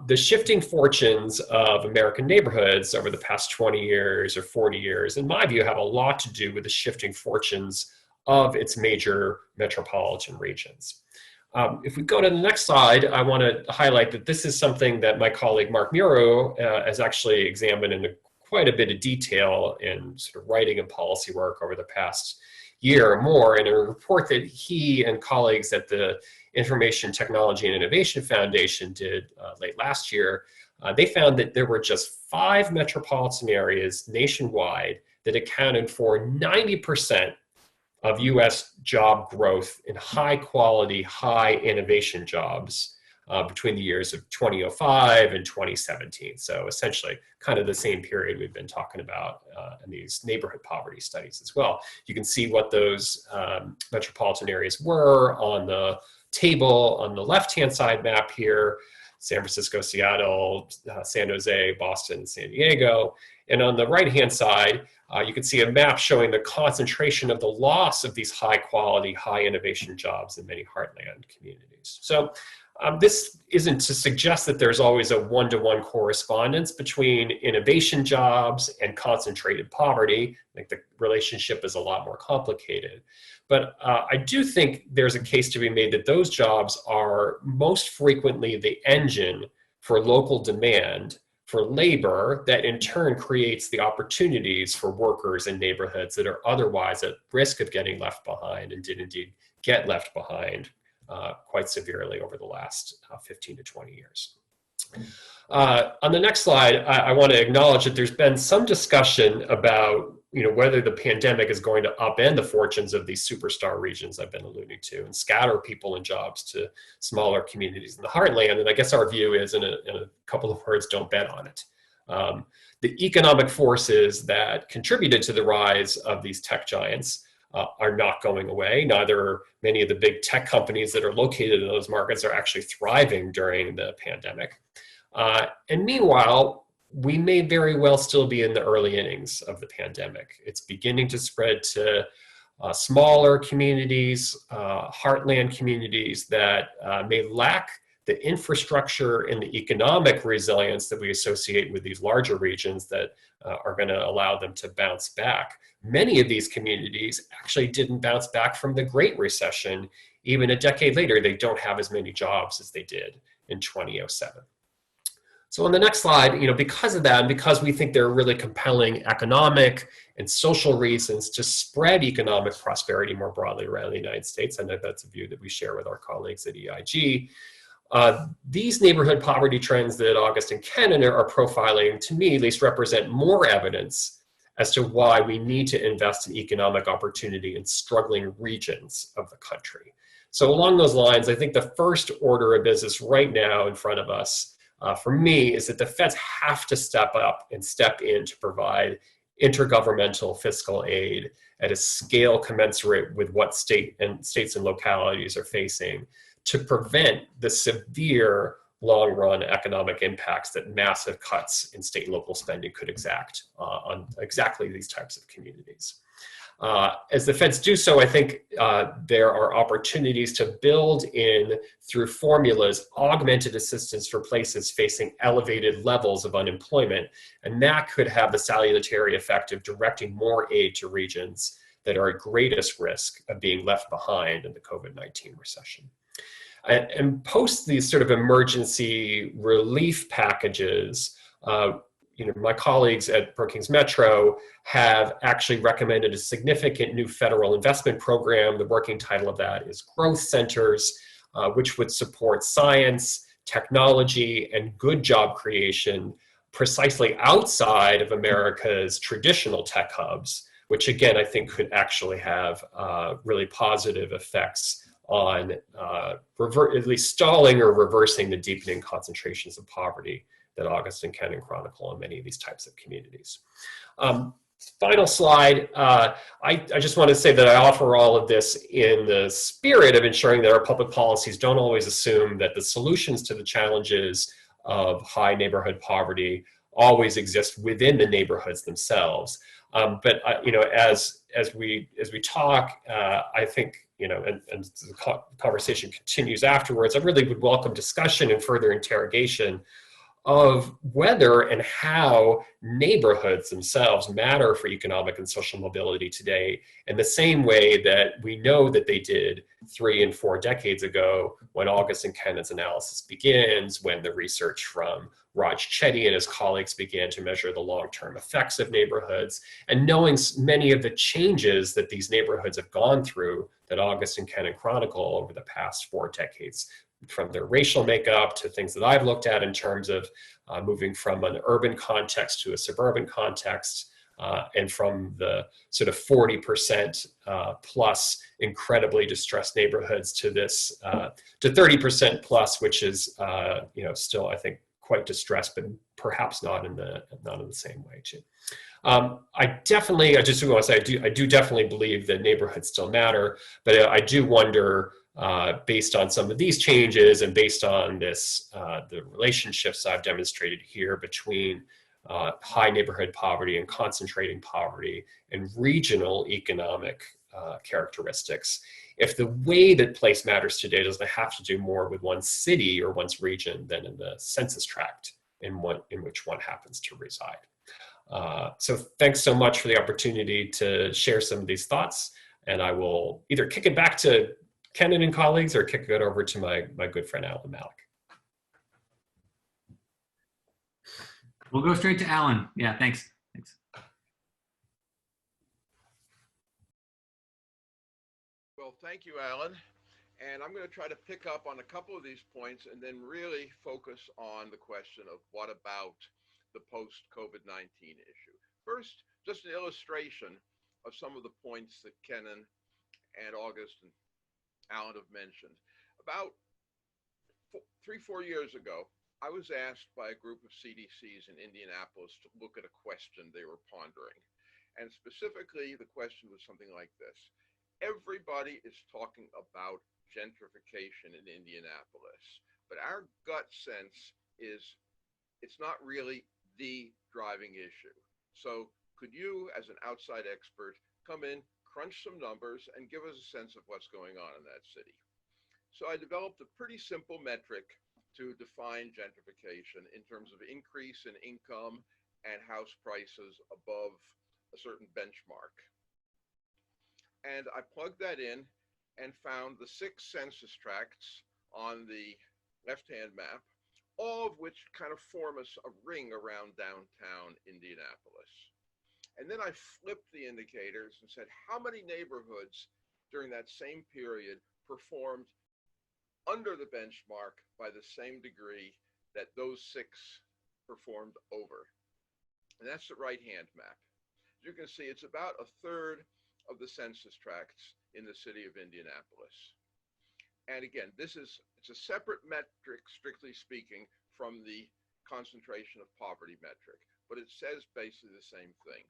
Speaker 4: the shifting fortunes of American neighborhoods over the past 20 years or 40 years, in my view, have a lot to do with the shifting fortunes of its major metropolitan regions. If we go to the next slide, I want to highlight that this is something that my colleague Mark Muro has actually examined in quite a bit of detail in sort of writing and policy work over the past year or more, in a report that he and colleagues at the Information Technology and Innovation Foundation did late last year. they found that there were just 5 metropolitan areas nationwide that accounted for 90% of US job growth in high quality, high innovation jobs between the years of 2005 and 2017. So essentially kind of the same period we've been talking about in these neighborhood poverty studies as well. You can see what those metropolitan areas were on the table on the left-hand side map here: San Francisco, Seattle, San Jose, Boston, San Diego. And on the right-hand side, you can see a map showing the concentration of the loss of these high quality, high innovation jobs in many heartland communities. So this isn't to suggest that there's always a one-to-one correspondence between innovation jobs and concentrated poverty. I think the relationship is a lot more complicated. But I do think there's a case to be made that those jobs are most frequently the engine for local demand for labor that in turn creates the opportunities for workers in neighborhoods that are otherwise at risk of getting left behind, and did indeed get left behind quite severely over the last 15 to 20 years. On the next slide, I want to acknowledge that there's been some discussion about whether the pandemic is going to upend the fortunes of these superstar regions I've been alluding to and scatter people and jobs to smaller communities in the heartland. And I guess our view is, in a couple of words, don't bet on it. The economic forces that contributed to the rise of these tech giants are not going away. Neither many of the big tech companies that are located in those markets are actually thriving during the pandemic. And meanwhile, we may very well still be in the early innings of the pandemic. It's beginning to spread to smaller communities, heartland communities that may lack the infrastructure and the economic resilience that we associate with these larger regions that are going to allow them to bounce back. Many of these communities actually didn't bounce back from the Great Recession. Even a decade later, they don't have as many jobs as they did in 2007. So on the next slide, because of that, and because we think there are really compelling economic and social reasons to spread economic prosperity more broadly around the United States, I know that's a view that we share with our colleagues at EIG, these neighborhood poverty trends that August and Kenan are profiling, to me at least, represent more evidence as to why we need to invest in economic opportunity in struggling regions of the country. So along those lines, I think the first order of business right now in front of us for me is that the feds have to step up and step in to provide intergovernmental fiscal aid at a scale commensurate with what states and localities are facing to prevent the severe long-run economic impacts that massive cuts in state and local spending could exact on exactly these types of communities. As the feds do so, I think there are opportunities to build in, through formulas, augmented assistance for places facing elevated levels of unemployment, and that could have the salutary effect of directing more aid to regions that are at greatest risk of being left behind in the COVID-19 recession. And post these sort of emergency relief packages, my colleagues at Brookings Metro have actually recommended a significant new federal investment program. The working title of that is Growth Centers, which would support science, technology, and good job creation precisely outside of America's traditional tech hubs, which again, I think could actually have really positive effects on at least stalling or reversing the deepening concentrations of poverty that August and Kenan chronicle in many of these types of communities. Final slide, I just want to say that I offer all of this in the spirit of ensuring that our public policies don't always assume that the solutions to the challenges of high neighborhood poverty always exist within the neighborhoods themselves. But as we talk, I think, and the conversation continues afterwards, I really would welcome discussion and further interrogation of whether and how neighborhoods themselves matter for economic and social mobility today in the same way that we know that they did 3 and 4 decades ago when August and Kenan's analysis begins, when the research from Raj Chetty and his colleagues began to measure the long-term effects of neighborhoods, and knowing many of the changes that these neighborhoods have gone through that August and Kenan chronicle over the past 4 decades from their racial makeup to things that I've looked at in terms of moving from an urban context to a suburban context, and from the sort of 40% plus incredibly distressed neighborhoods to this to 30% plus, which is still, I think, quite distressed, but perhaps not in the same way too. I just want to say I do definitely believe that neighborhoods still matter, but I do wonder, based on some of these changes and based on this, the relationships I've demonstrated here between high neighborhood poverty and concentrating poverty and regional economic characteristics, if the way that place matters today doesn't have to do more with one city or one's region than in the census tract in which one happens to reside. So thanks so much for the opportunity to share some of these thoughts, and I will either kick it back to Kenan and colleagues or kick it over to my good friend Alan Malik.
Speaker 2: We'll go straight to Alan. Yeah, thanks.
Speaker 5: Well, thank you, Alan. And I'm going to try to pick up on a couple of these points and then really focus on the question of what about the post-COVID-19 issue. First, just an illustration of some of the points that Kenan and August and Alan have mentioned. About 3-4 years ago, I was asked by a group of CDCs in Indianapolis to look at a question they were pondering. And specifically, the question was something like this. Everybody is talking about gentrification in Indianapolis, but our gut sense is it's not really the driving issue. So could you, as an outside expert, come in, crunch some numbers, and give us a sense of what's going on in that city? So I developed a pretty simple metric to define gentrification in terms of increase in income and house prices above a certain benchmark. And I plugged that in and found the 6 census tracts on the left-hand map, all of which kind of form a ring around downtown Indianapolis. And then I flipped the indicators and said, how many neighborhoods during that same period performed under the benchmark by the same degree that those 6 performed over? And that's the right-hand map. As you can see, it's about 1/3 of the census tracts in the city of Indianapolis. And again, it's a separate metric, strictly speaking, from the concentration of poverty metric, but it says basically the same thing.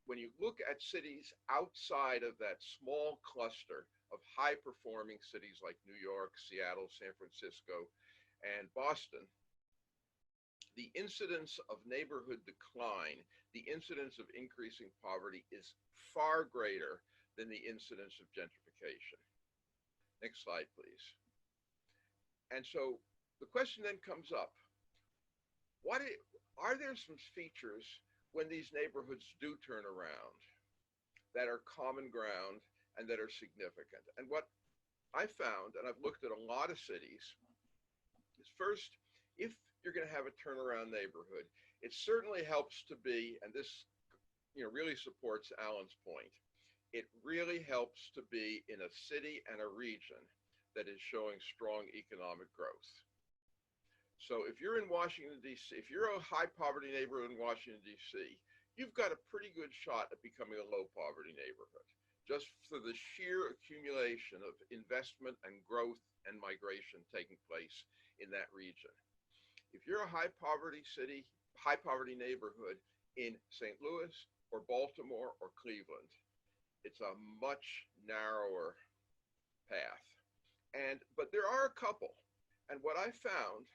Speaker 5: When you look at cities outside of that small cluster of high-performing cities like New York, Seattle, San Francisco, and Boston, the incidence of neighborhood decline, the incidence of increasing poverty is far greater than the incidence of gentrification. Next slide, please. And so the question then comes up, are there some features when these neighborhoods do turn around that are common ground and that are significant? And what I found, and I've looked at a lot of cities, is first, if you're going to have a turnaround neighborhood, it certainly helps to be, and this really supports Alan's point, it really helps to be in a city and a region that is showing strong economic growth. So if you're in Washington, D.C., if you're a high poverty neighborhood in Washington, D.C., you've got a pretty good shot at becoming a low poverty neighborhood, just for the sheer accumulation of investment and growth and migration taking place in that region. If you're a high poverty city, high poverty neighborhood in St. Louis or Baltimore or Cleveland, it's a much narrower path. But there are a couple. And what I found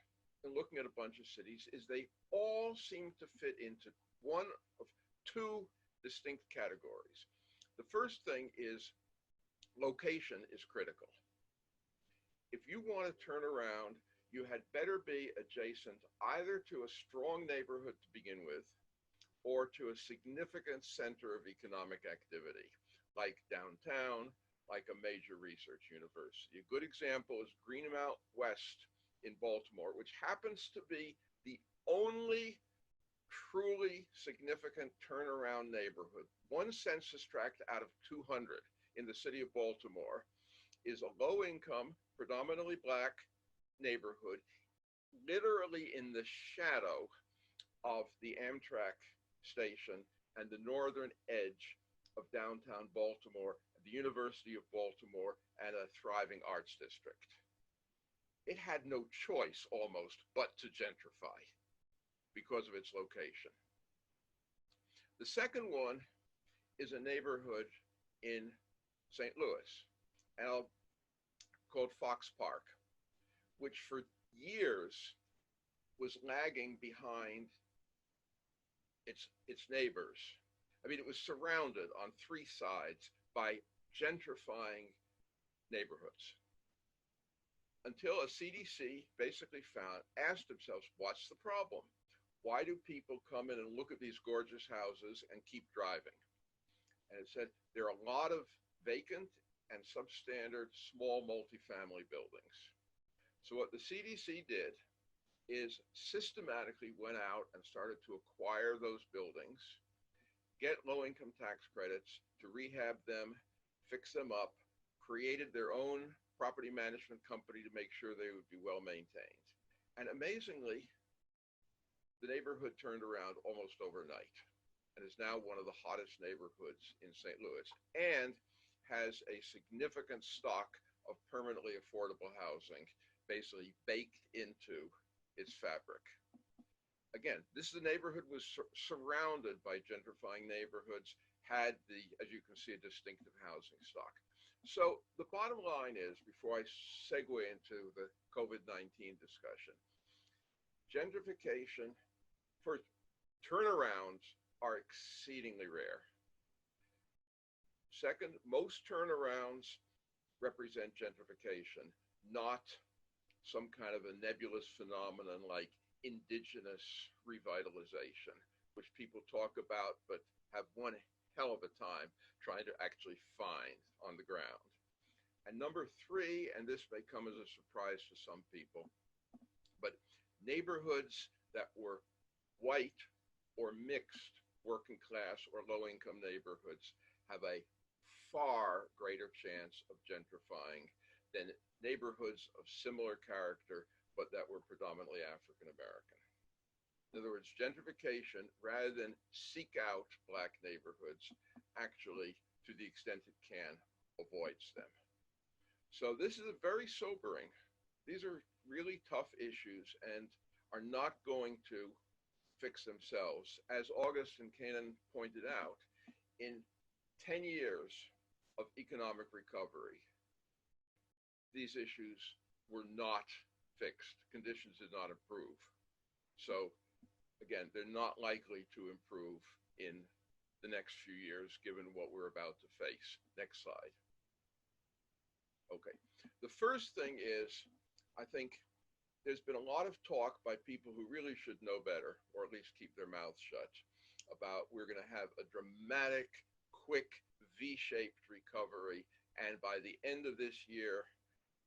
Speaker 5: in looking at a bunch of cities is they all seem to fit into one of 2 distinct categories. The first thing is location is critical. If you want to turn around, you had better be adjacent either to a strong neighborhood to begin with or to a significant center of economic activity, like downtown, like a major research university. A good example is Greenmount West in Baltimore, which happens to be the only truly significant turnaround neighborhood. 1 census tract out of 200 in the city of Baltimore is a low income, predominantly Black neighborhood, literally in the shadow of the Amtrak station and the northern edge of downtown Baltimore, the University of Baltimore, and a thriving arts district. It had no choice almost but to gentrify because of its location. The second one is a neighborhood in St. Louis, called Fox Park, which for years was lagging behind its neighbors. I mean, it was surrounded on three sides by gentrifying neighborhoods until a CDC basically asked themselves, what's the problem? Why do people come in and look at these gorgeous houses and keep driving? And it said there are a lot of vacant and substandard small multifamily buildings. So what the CDC did is systematically went out and started to acquire those buildings, get low-income tax credits to rehab them, fix them up, created their own property management company to make sure they would be well maintained. And amazingly, the neighborhood turned around almost overnight and is now one of the hottest neighborhoods in St. Louis and has a significant stock of permanently affordable housing basically baked into its fabric. Again, this is a neighborhood was surrounded by gentrifying neighborhoods, had as you can see, a distinctive housing stock. So the bottom line is, before I segue into the COVID-19 discussion, gentrification, first, turnarounds are exceedingly rare. Second, most turnarounds represent gentrification, not some kind of a nebulous phenomenon like indigenous revitalization, which people talk about but have one hell of a time trying to actually find on the ground. And number three, and this may come as a surprise to some people, but neighborhoods that were white or mixed working class or low-income neighborhoods have a far greater chance of gentrifying than neighborhoods of similar character but that were predominantly African American. In other words, gentrification, rather than seek out Black neighborhoods, actually, to the extent it can, avoids them. So this is very sobering. These are really tough issues and are not going to fix themselves. As August and Kenan pointed out, in 10 years of economic recovery, these issues were not fixed. Conditions did not improve. So again, they're not likely to improve in the next few years, given what we're about to face. Next slide. Okay. The first thing is, I think there's been a lot of talk by people who really should know better, or at least keep their mouths shut, about we're going to have a dramatic, quick, V-shaped recovery, and by the end of this year,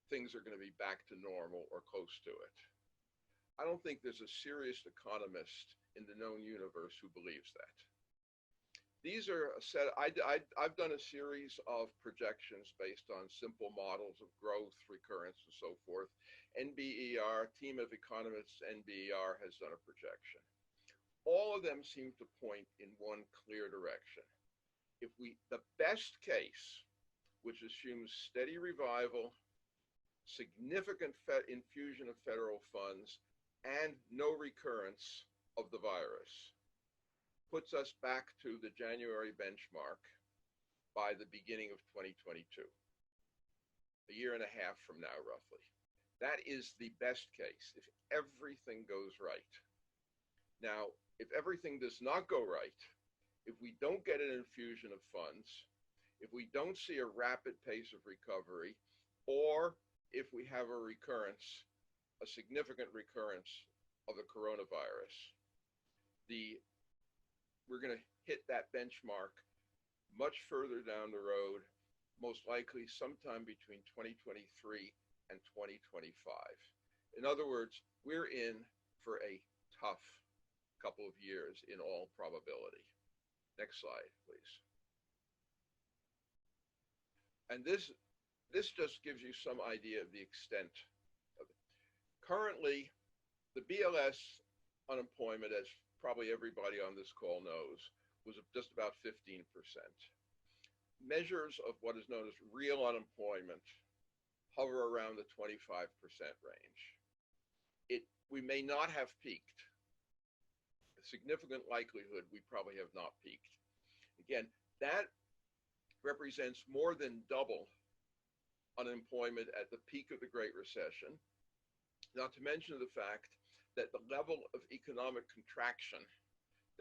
Speaker 5: things are going to be back to normal or close to it. I don't think there's a serious economist in the known universe who believes that. These are a set, I've done a series of projections based on simple models of growth, recurrence, and so forth. NBER, team of economists, NBER has done a projection. All of them seem to point in one clear direction. The best case, which assumes steady revival, significant infusion of federal funds, and no recurrence of the virus, puts us back to the January benchmark by the beginning of 2022, a year and a half from now, roughly. That is the best case, if everything goes right. Now, if everything does not go right, if we don't get an infusion of funds, if we don't see a rapid pace of recovery, or if we have a recurrence, a significant recurrence of the coronavirus, we're going to hit that benchmark much further down the road, most likely sometime between 2023 and 2025. In other words, we're in for a tough couple of years in all probability. Next slide, please. And this just gives you some idea of the extent of it. Currently, the BLS unemployment, as probably everybody on this call knows, was just about 15%. Measures of what is known as real unemployment hover around the 25% range. We may not have peaked. A significant likelihood we probably have not peaked. Again, that represents more than double unemployment at the peak of the Great Recession, not to mention the fact that the level of economic contraction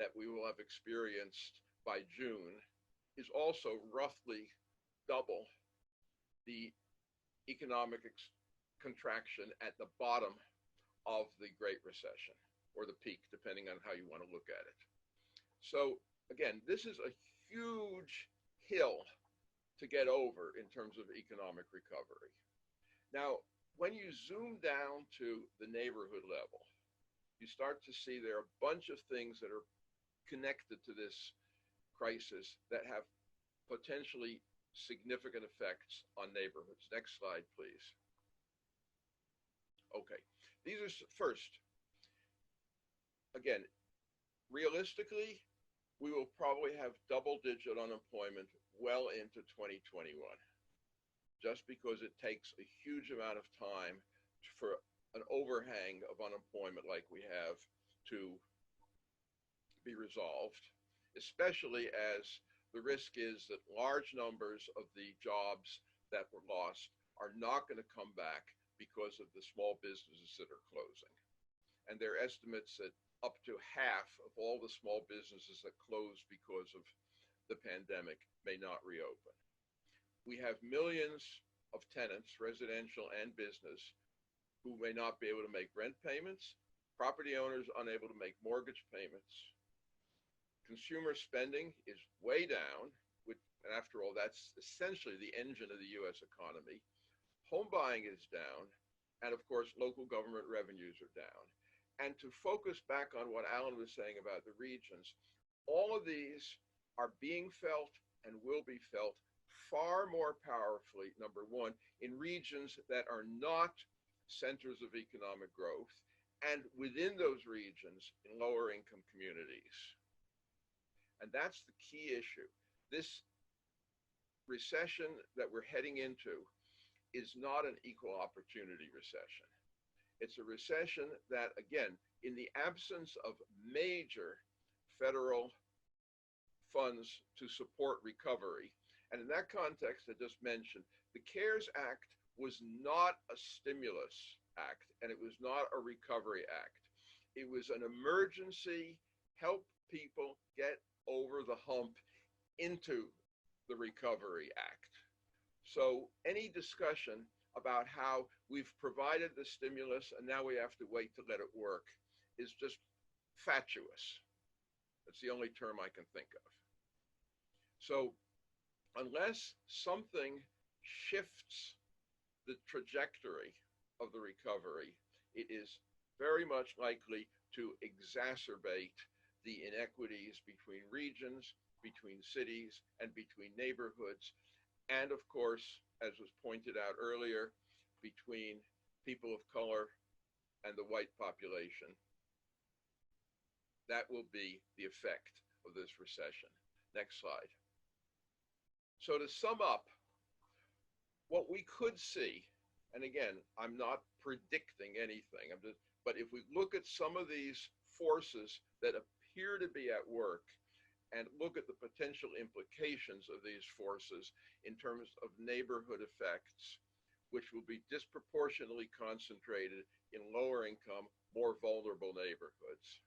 Speaker 5: that we will have experienced by June is also roughly double the economic contraction at the bottom of the Great Recession, or the peak, depending on how you want to look at it. So again, this is a huge hill to get over in terms of economic recovery. Now, when you zoom down to the neighborhood level, you start to see there are a bunch of things that are connected to this crisis that have potentially significant effects on neighborhoods. Next slide, please. Okay, these are first, again, realistically, we will probably have double-digit unemployment well into 2021, just because it takes a huge amount of time for an overhang of unemployment like we have to be resolved, especially as the risk is that large numbers of the jobs that were lost are not going to come back because of the small businesses that are closing. And there are estimates that up to half of all the small businesses that closed because of the pandemic may not reopen. We have millions of tenants, residential and business, who may not be able to make rent payments, property owners unable to make mortgage payments. Consumer spending is way down, and after all, that's essentially the engine of the US economy. Home buying is down, and of course, local government revenues are down. And to focus back on what Alan was saying about the regions, all of these are being felt and will be felt far more powerfully, number one, in regions that are not centers of economic growth, and within those regions, in lower income communities. And that's the key issue. This recession that we're heading into is not an equal opportunity recession. It's a recession that, again, in the absence of major federal funds to support recovery, and in that context I just mentioned, the CARES Act was not a stimulus act, and it was not a recovery act. It was an emergency, help people get over the hump into the Recovery Act. So any discussion about how we've provided the stimulus and now we have to wait to let it work is just fatuous. That's the only term I can think of. So unless something shifts the trajectory of the recovery, it is very much likely to exacerbate the inequities between regions, between cities, and between neighborhoods, and of course, as was pointed out earlier, between people of color and the white population. That will be the effect of this recession. Next slide. So to sum up, what we could see, and again, I'm not predicting anything, but if we look at some of these forces that appear to be at work and look at the potential implications of these forces in terms of neighborhood effects, which will be disproportionately concentrated in lower income, more vulnerable neighborhoods,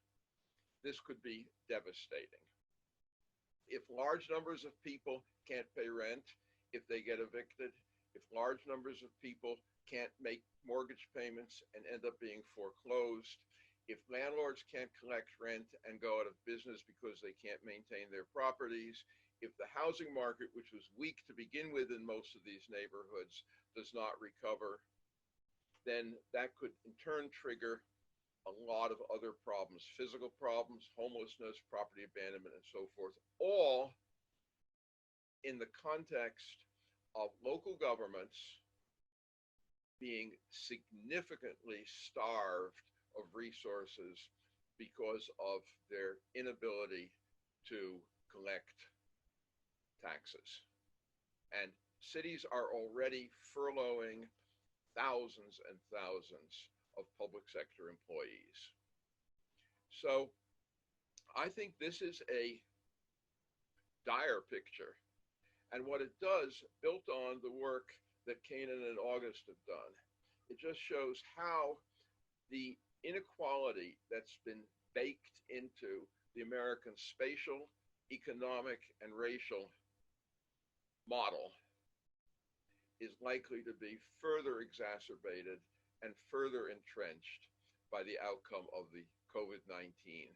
Speaker 5: this could be devastating. If large numbers of people can't pay rent, if they get evicted, if large numbers of people can't make mortgage payments and end up being foreclosed, if landlords can't collect rent and go out of business because they can't maintain their properties, if the housing market, which was weak to begin with in most of these neighborhoods, does not recover, then that could in turn trigger a lot of other problems, physical problems, homelessness, property abandonment, and so forth, all in the context of local governments being significantly starved of resources because of their inability to collect taxes. And cities are already furloughing thousands and thousands of public sector employees. So I think this is a dire picture. And what it does, built on the work that Kenan and August have done, it just shows how the inequality that's been baked into the American spatial, economic, and racial model is likely to be further exacerbated and further entrenched by the outcome of the COVID-19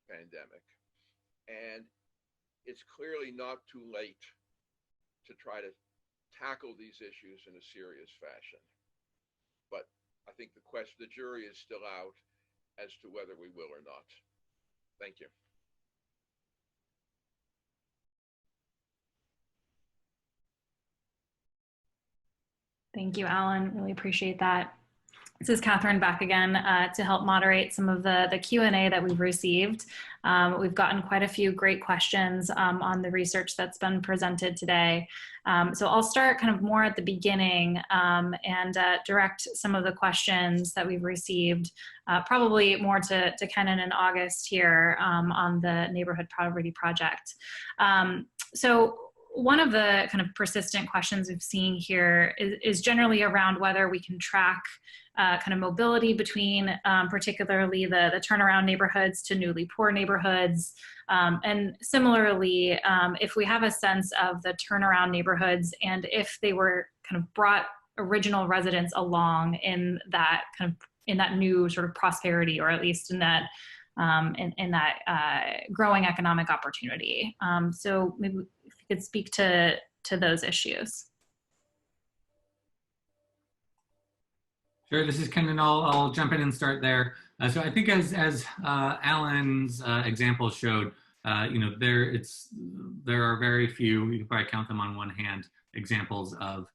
Speaker 5: pandemic. And it's clearly not too late to try to tackle these issues in a serious fashion. But I think the jury is still out as to whether we will or not. Thank you.
Speaker 1: Thank you, Alan. Really appreciate that. This is Catherine back again to help moderate some of the Q&A that we've received. We've gotten quite a few great questions on the research that's been presented today. So I'll start kind of more at the beginning and direct some of the questions that we've received, probably more to Kenan and August here on the Neighborhood Poverty Project. So one of the kind of persistent questions we've seen here is generally around whether we can track kind of mobility between particularly the turnaround neighborhoods to newly poor neighborhoods. And similarly, if we have a sense of the turnaround neighborhoods and if they were kind of brought original residents along in that kind of in that new sort of prosperity, or at least in that growing economic opportunity. So maybe if you could speak to those issues.
Speaker 2: Sure, this is Kenan. I'll jump in and start there. So I think as Alan's example showed, there are very few, you can probably count them on one hand, examples of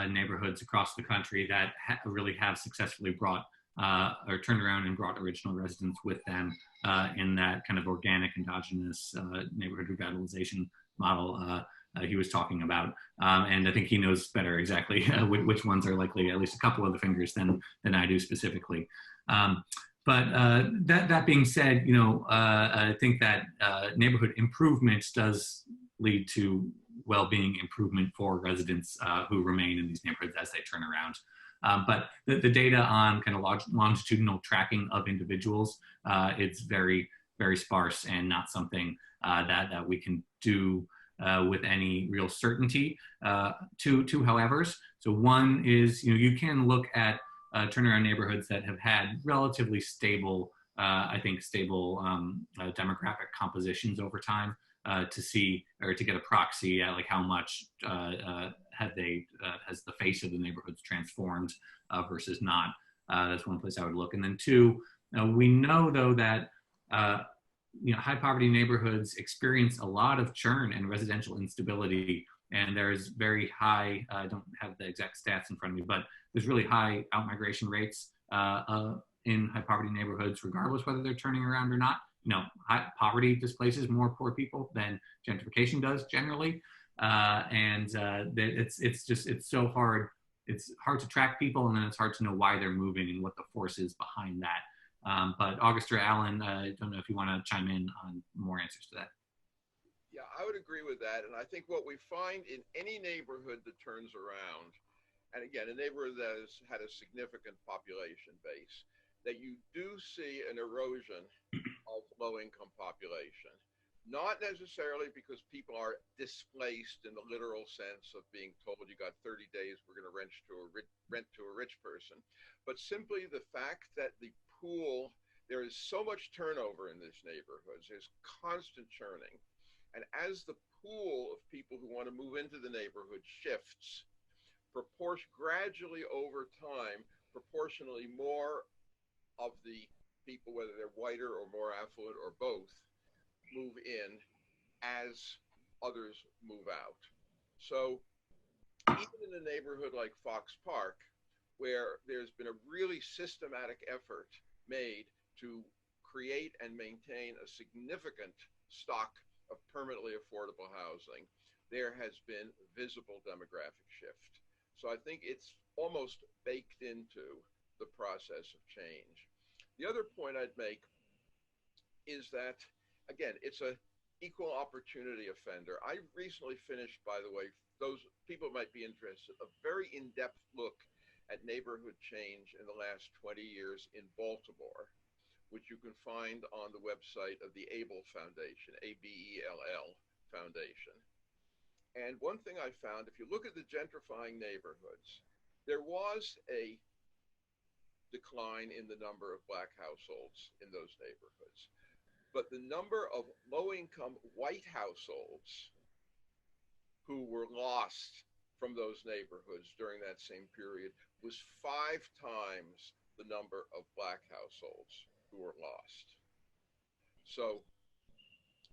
Speaker 2: neighborhoods across the country that really have successfully brought or turned around and brought original residents with them in that kind of organic endogenous neighborhood revitalization model he was talking about. And I think he knows better exactly which ones are likely, at least a couple of the fingers than I do specifically. But that being said, I think that neighborhood improvement does lead to well-being improvement for residents who remain in these neighborhoods as they turn around. But the data on kind of longitudinal tracking of individuals, it's very, very sparse and not something that we can do with any real certainty. Two howevers. So one is, you can look at turnaround neighborhoods that have had relatively stable, I think stable demographic compositions over time to see, or to get a proxy at like how much has the face of the neighborhoods transformed versus not. That's one place I would look. And then two, we know though that high poverty neighborhoods experience a lot of churn and residential instability, and there's very high, I don't have the exact stats in front of me, but there's really high outmigration rates in high poverty neighborhoods, regardless whether they're turning around or not. High poverty displaces more poor people than gentrification does generally. It's so hard. It's hard to track people, and then it's hard to know why they're moving and what the force is behind that. But August or Alan, I don't know if you want to chime in on more answers to that.
Speaker 5: Yeah, I would agree with that. And I think what we find in any neighborhood that turns around, and again, a neighborhood that has had a significant population base, that you do see an erosion of low-income population. Not necessarily because people are displaced in the literal sense of being told you got 30 days, we're going to rent to a rich person, but simply the fact that the pool, there is so much turnover in these neighborhoods, there's constant churning. And as the pool of people who want to move into the neighborhood shifts, gradually over time, proportionally more of the people, whether they're whiter or more affluent or both, move in as others move out. So even in a neighborhood like Fox Park, where there's been a really systematic effort made to create and maintain a significant stock of permanently affordable housing, there has been visible demographic shift. So I think it's almost baked into the process of change. The other point I'd make is that, again, it's a equal opportunity offender. I recently finished, by the way, those people might be interested, a very in-depth look at neighborhood change in the last 20 years in Baltimore, which you can find on the website of the ABLE Foundation, ABELL Foundation. And one thing I found, if you look at the gentrifying neighborhoods, there was a decline in the number of Black households in those neighborhoods. But the number of low-income white households who were lost from those neighborhoods during that same period was 5 times the number of Black households who were lost. So,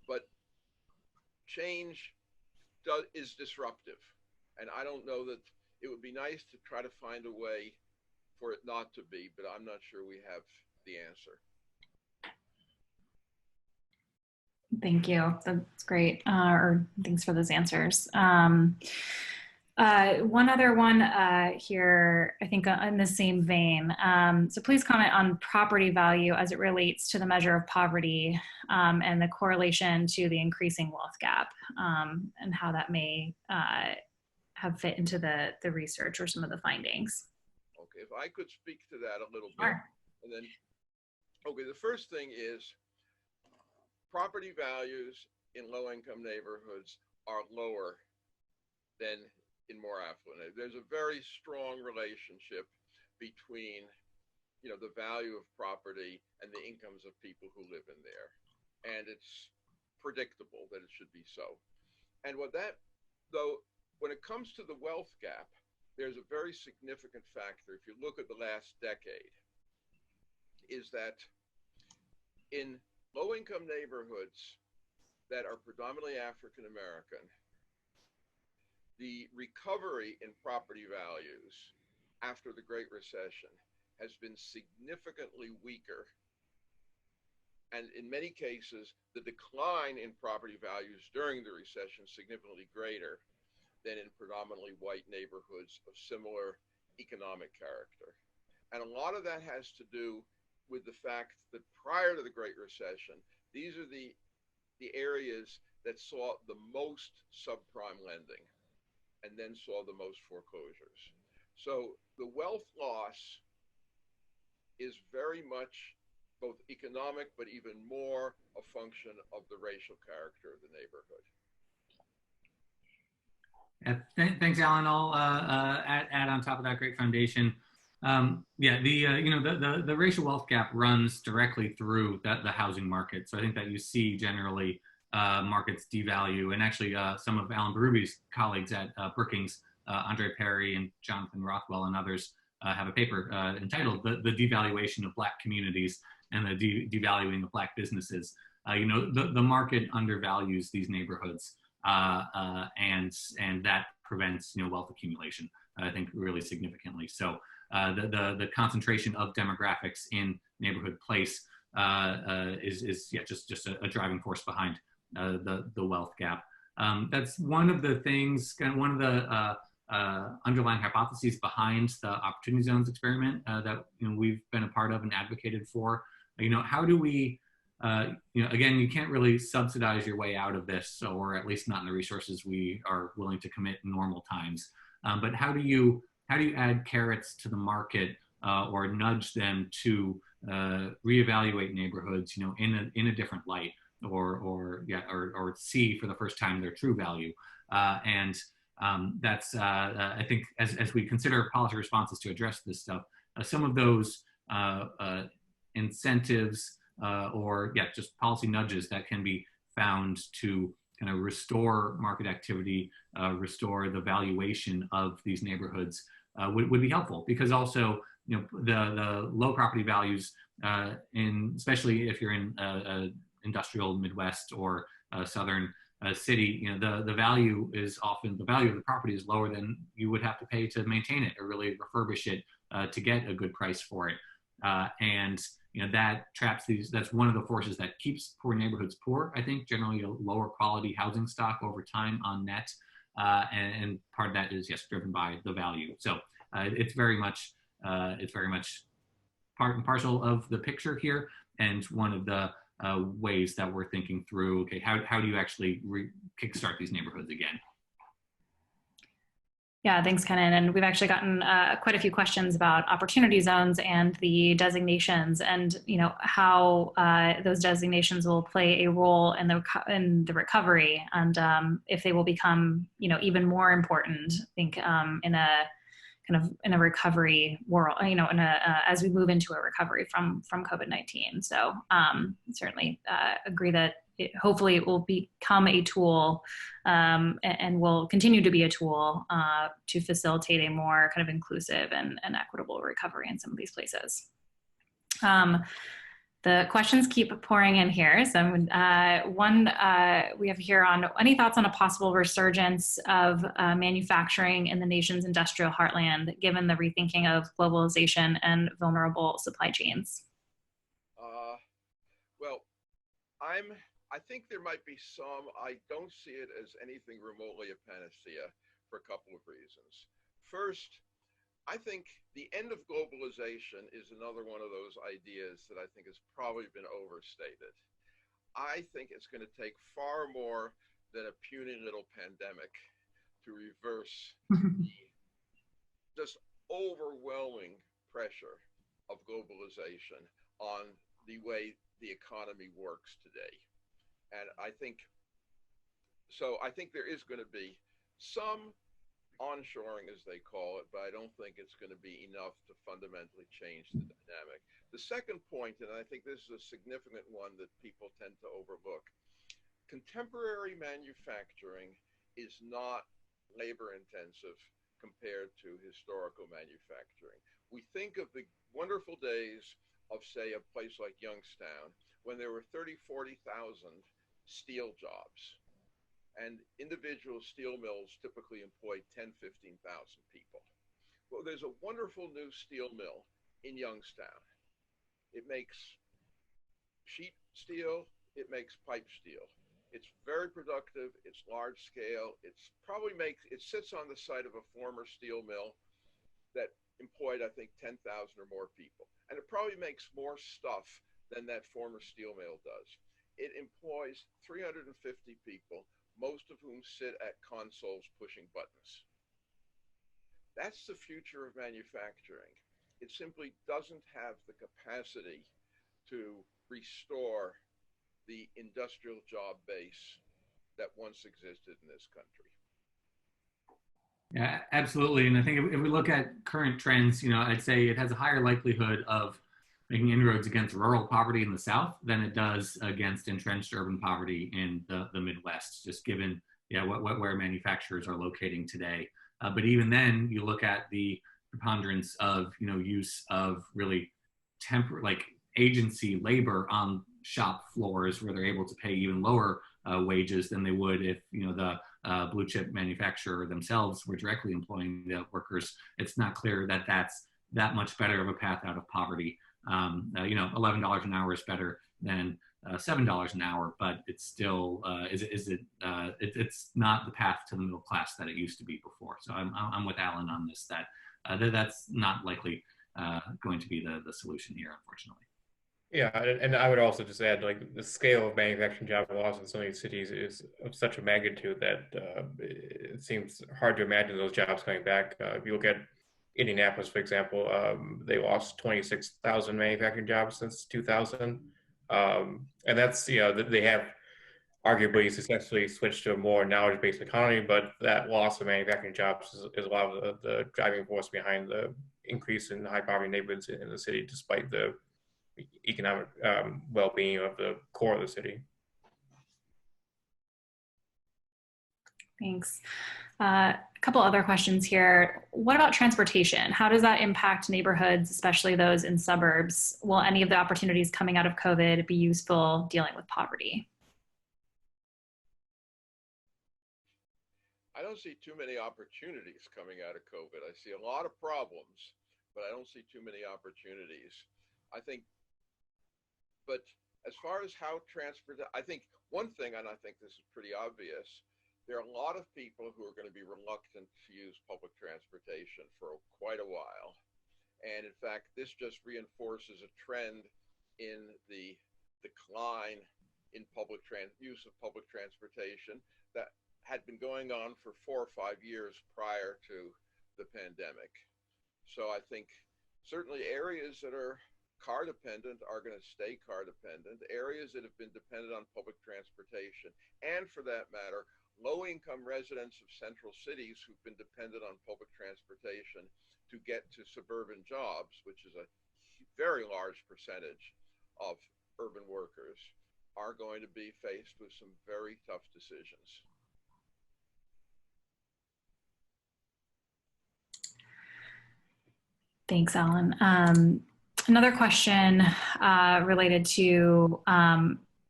Speaker 5: but change is disruptive. And I don't know that it would be nice to try to find a way for it not to be, but I'm not sure we have the answer.
Speaker 1: Thank you. That's great. Thanks for those answers. One other one here, I think in the same vein. So please comment on property value as it relates to the measure of poverty and the correlation to the increasing wealth gap and how that may have fit into the research or some of the findings.
Speaker 5: Okay, if I could speak to that a little
Speaker 1: Sure.
Speaker 5: bit. And then, okay, the first thing is property values in low-income neighborhoods are lower than in more affluent. There's a very strong relationship between, the value of property and the incomes of people who live in there. And it's predictable that it should be so. And when it comes to the wealth gap, there's a very significant factor, if you look at the last decade, is that in low-income neighborhoods that are predominantly African American, the recovery in property values after the Great Recession has been significantly weaker. And in many cases, the decline in property values during the recession significantly greater than in predominantly white neighborhoods of similar economic character. And a lot of that has to do with the fact that prior to the Great Recession, these are the areas that saw the most subprime lending and then saw the most foreclosures. So the wealth loss is very much both economic, but even more a function of the racial character of the neighborhood.
Speaker 2: Thanks, Alan. I'll add on top of that great foundation. The racial wealth gap runs directly through the housing market. So I think that you see generally markets devalue, and actually some of Alan Berube's colleagues at Brookings, Andre Perry and Jonathan Rothwell and others have a paper entitled "The Devaluation of Black Communities and the Devaluing of Black Businesses." The market undervalues these neighborhoods, and that prevents wealth accumulation, I think, really significantly. So the concentration of demographics in neighborhood place is just a driving force behind the wealth gap. That's one of the things, one of the underlying hypotheses behind the Opportunity Zones experiment that we've been a part of and advocated for. How do we, again, you can't really subsidize your way out of this, or at least not in the resources we are willing to commit in normal times. But how do you add carrots to the market or nudge them to reevaluate neighborhoods, in a different light, or see for the first time their true value? That's I think as we consider policy responses to address this stuff, some of those incentives or just policy nudges that can be found to kind of restore market activity, restore the valuation of these neighborhoods would be helpful, because also the low property values especially if you're in industrial Midwest or southern city, the value is often, the value of the property is lower than you would have to pay to maintain it or really refurbish it to get a good price for it. And that traps these, that's one of the forces that keeps poor neighborhoods poor, I think, generally a lower quality housing stock over time on net. And part of that is, yes, driven by the value. So it's very much part and parcel of the picture here. And one of the ways that we're thinking through, okay, how do you actually kickstart these neighborhoods again?
Speaker 1: Yeah, thanks, Kenan. And we've actually gotten quite a few questions about opportunity zones and the designations, and how those designations will play a role in the recovery, and if they will become even more important. I think in a recovery world, as we move into a recovery from COVID-19. So certainly agree that hopefully it will become a tool and will continue to be a tool to facilitate a more kind of inclusive and equitable recovery in some of these places. The questions keep pouring in here. So one we have here on any thoughts on a possible resurgence of manufacturing in the nation's industrial heartland, given the rethinking of globalization and vulnerable supply chains?
Speaker 5: Well, I think there might be some. I don't see it as anything remotely a panacea for a couple of reasons. First, I think the end of globalization is another one of those ideas that I think has probably been overstated. I think it's going to take far more than a puny little pandemic to reverse the just overwhelming pressure of globalization on the way the economy works today. And I think there is going to be some onshoring, as they call it, but I don't think it's going to be enough to fundamentally change the dynamic. The second point, and I think this is a significant one that people tend to overlook, contemporary manufacturing is not labor intensive compared to historical manufacturing. We think of the wonderful days of, say, a place like Youngstown, when there were 30,000, 40,000 steel jobs, and individual steel mills typically employed 10,000, 15,000 people. Well, there's a wonderful new steel mill in Youngstown. It makes sheet steel, it makes pipe steel. It's very productive, it's large scale, it sits on the site of a former steel mill that employed, I think, 10,000 or more people. And it probably makes more stuff than that former steel mill does. It employs 350 people, most of whom sit at consoles pushing buttons. That's the future of manufacturing. It simply doesn't have the capacity to restore the industrial job base that once existed in this country.
Speaker 2: Yeah, absolutely. And I think if we look at current trends, I'd say it has a higher likelihood of making inroads against rural poverty in the South than it does against entrenched urban poverty in the Midwest, just given where manufacturers are locating today. But even then, you look at the preponderance of use of really like agency labor on shop floors, where they're able to pay even lower wages than they would if the blue chip manufacturer themselves were directly employing the workers. It's not clear that that's that much better of a path out of poverty. $11 an hour is better than $7 an hour, but it's still it's not the path to the middle class that it used to be before. So I'm with Alan on this, that that's not likely going to be the solution here, unfortunately.
Speaker 3: Yeah, and I would also just add, like, the scale of manufacturing job loss in some of these cities is of such a magnitude that it seems hard to imagine those jobs coming back. If you look at Indianapolis, for example, they lost 26,000 manufacturing jobs since 2000. And that's, they have arguably successfully switched to a more knowledge-based economy, but that loss of manufacturing jobs is a lot of the driving force behind the increase in high poverty neighborhoods in the city, despite the economic well-being of the core of the city.
Speaker 1: Thanks. A couple other questions here. What about transportation? How does that impact neighborhoods, especially those in suburbs? Will any of the opportunities coming out of COVID be useful dealing with poverty?
Speaker 5: I don't see too many opportunities coming out of COVID. I see a lot of problems, but I don't see too many opportunities. I think, but as far as how I think one thing, and I think this is pretty obvious, there are a lot of people who are going to be reluctant to use public transportation for quite a while. And in fact, this just reinforces a trend in the decline in use of public transportation that had been going on for 4 or 5 years prior to the pandemic. So I think certainly areas that are car dependent are going to stay car dependent. Areas that have been dependent on public transportation, and for that matter, low-income residents of central cities who've been dependent on public transportation to get to suburban jobs, which is a very large percentage of urban workers, are going to be faced with some very tough decisions.
Speaker 1: Thanks, Alan. Another question related to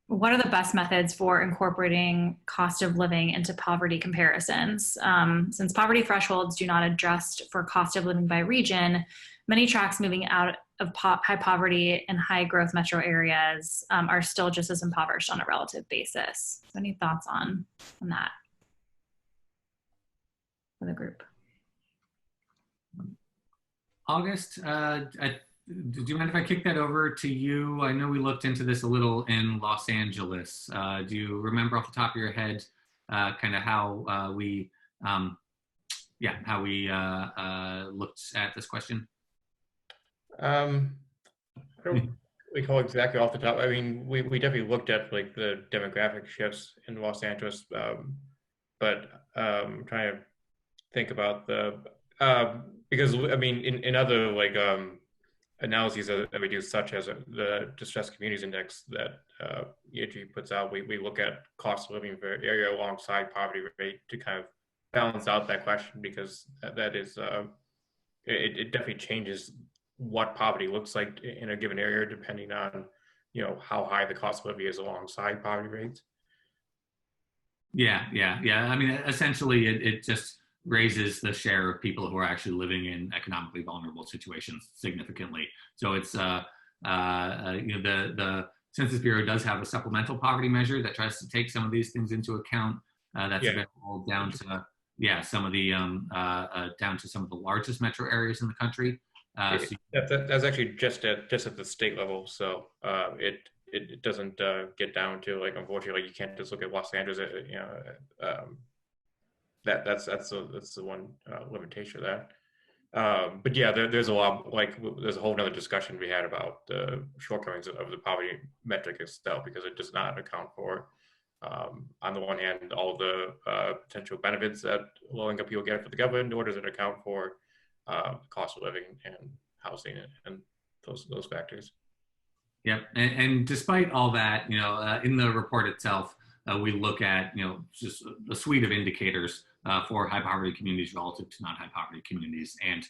Speaker 1: what are the best methods for incorporating cost of living into poverty comparisons? Since poverty thresholds do not adjust for cost of living by region, many tracts moving out of high poverty and high growth metro areas are still just as impoverished on a relative basis. So any thoughts on that for the group?
Speaker 2: August, do you mind if I kick that over to you? I know we looked into this a little in Los Angeles. Do you remember off the top of your head kind of how we looked at this question?
Speaker 3: I don't recall exactly off the top. I mean, we definitely looked at like the demographic shifts in Los Angeles, but I'm trying to think about the because I mean in other like analyses that we do, such as the Distressed Communities Index that EIG puts out, we look at cost of living for area alongside poverty rate to kind of balance out that question, because that is it definitely changes what poverty looks like in a given area depending on, you know, how high the cost of living is alongside poverty rates.
Speaker 2: Yeah. I mean, essentially, it just raises the share of people who are actually living in economically vulnerable situations significantly. So it's the Census Bureau does have a supplemental poverty measure that tries to take some of these things into account. That's available down to some of the down to some of the largest metro areas in the country.
Speaker 3: That's actually just at the state level. So it doesn't get down to, like, unfortunately, you can't just look at Los Angeles. You know, that's the one limitation of that. But yeah, there's a lot, like, there's a whole nother discussion we had about the shortcomings of the poverty metric itself, because it does not account for, on the one hand, all the potential benefits that low-income people get for the government, nor does it account for cost of living and housing and those factors.
Speaker 2: Yeah, and despite all that, you know, in the report itself, we look at, you know, just a suite of indicators for high poverty communities relative to non-high poverty communities. And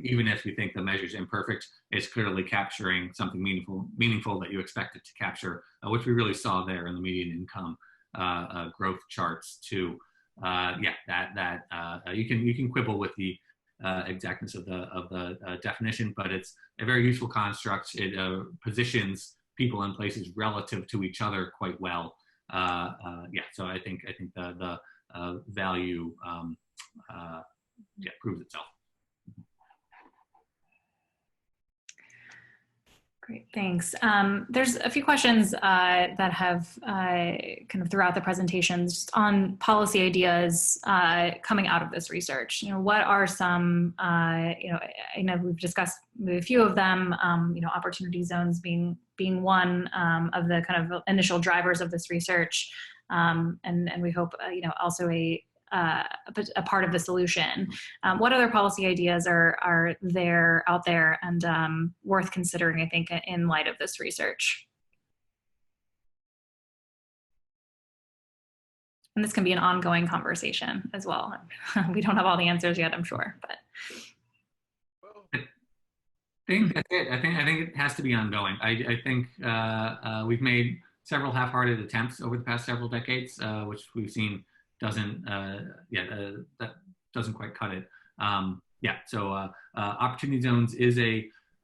Speaker 2: even if you think the measure is imperfect, it's clearly capturing something meaningful that you expect it to capture, which we really saw there in the median income growth charts too. You can quibble with the exactness of the definition, but it's a very useful construct. It positions people in places relative to each other quite well. So I think the value proves itself.
Speaker 1: Great, thanks. There's a few questions that have kind of throughout the presentations just on policy ideas coming out of this research. You know, what are some, you know, I know we've discussed a few of them, you know, opportunity zones being one of the kind of initial drivers of this research. And we hope, you know, also a part of the solution. What other policy ideas are out there and worth considering, I think, in light of this research? And this can be an ongoing conversation as well. We don't have all the answers yet, I'm sure, but.
Speaker 2: I think that's it. I think it has to be ongoing. I think we've made several half-hearted attempts over the past several decades, which we've seen doesn't that doesn't quite cut it. Opportunity zones is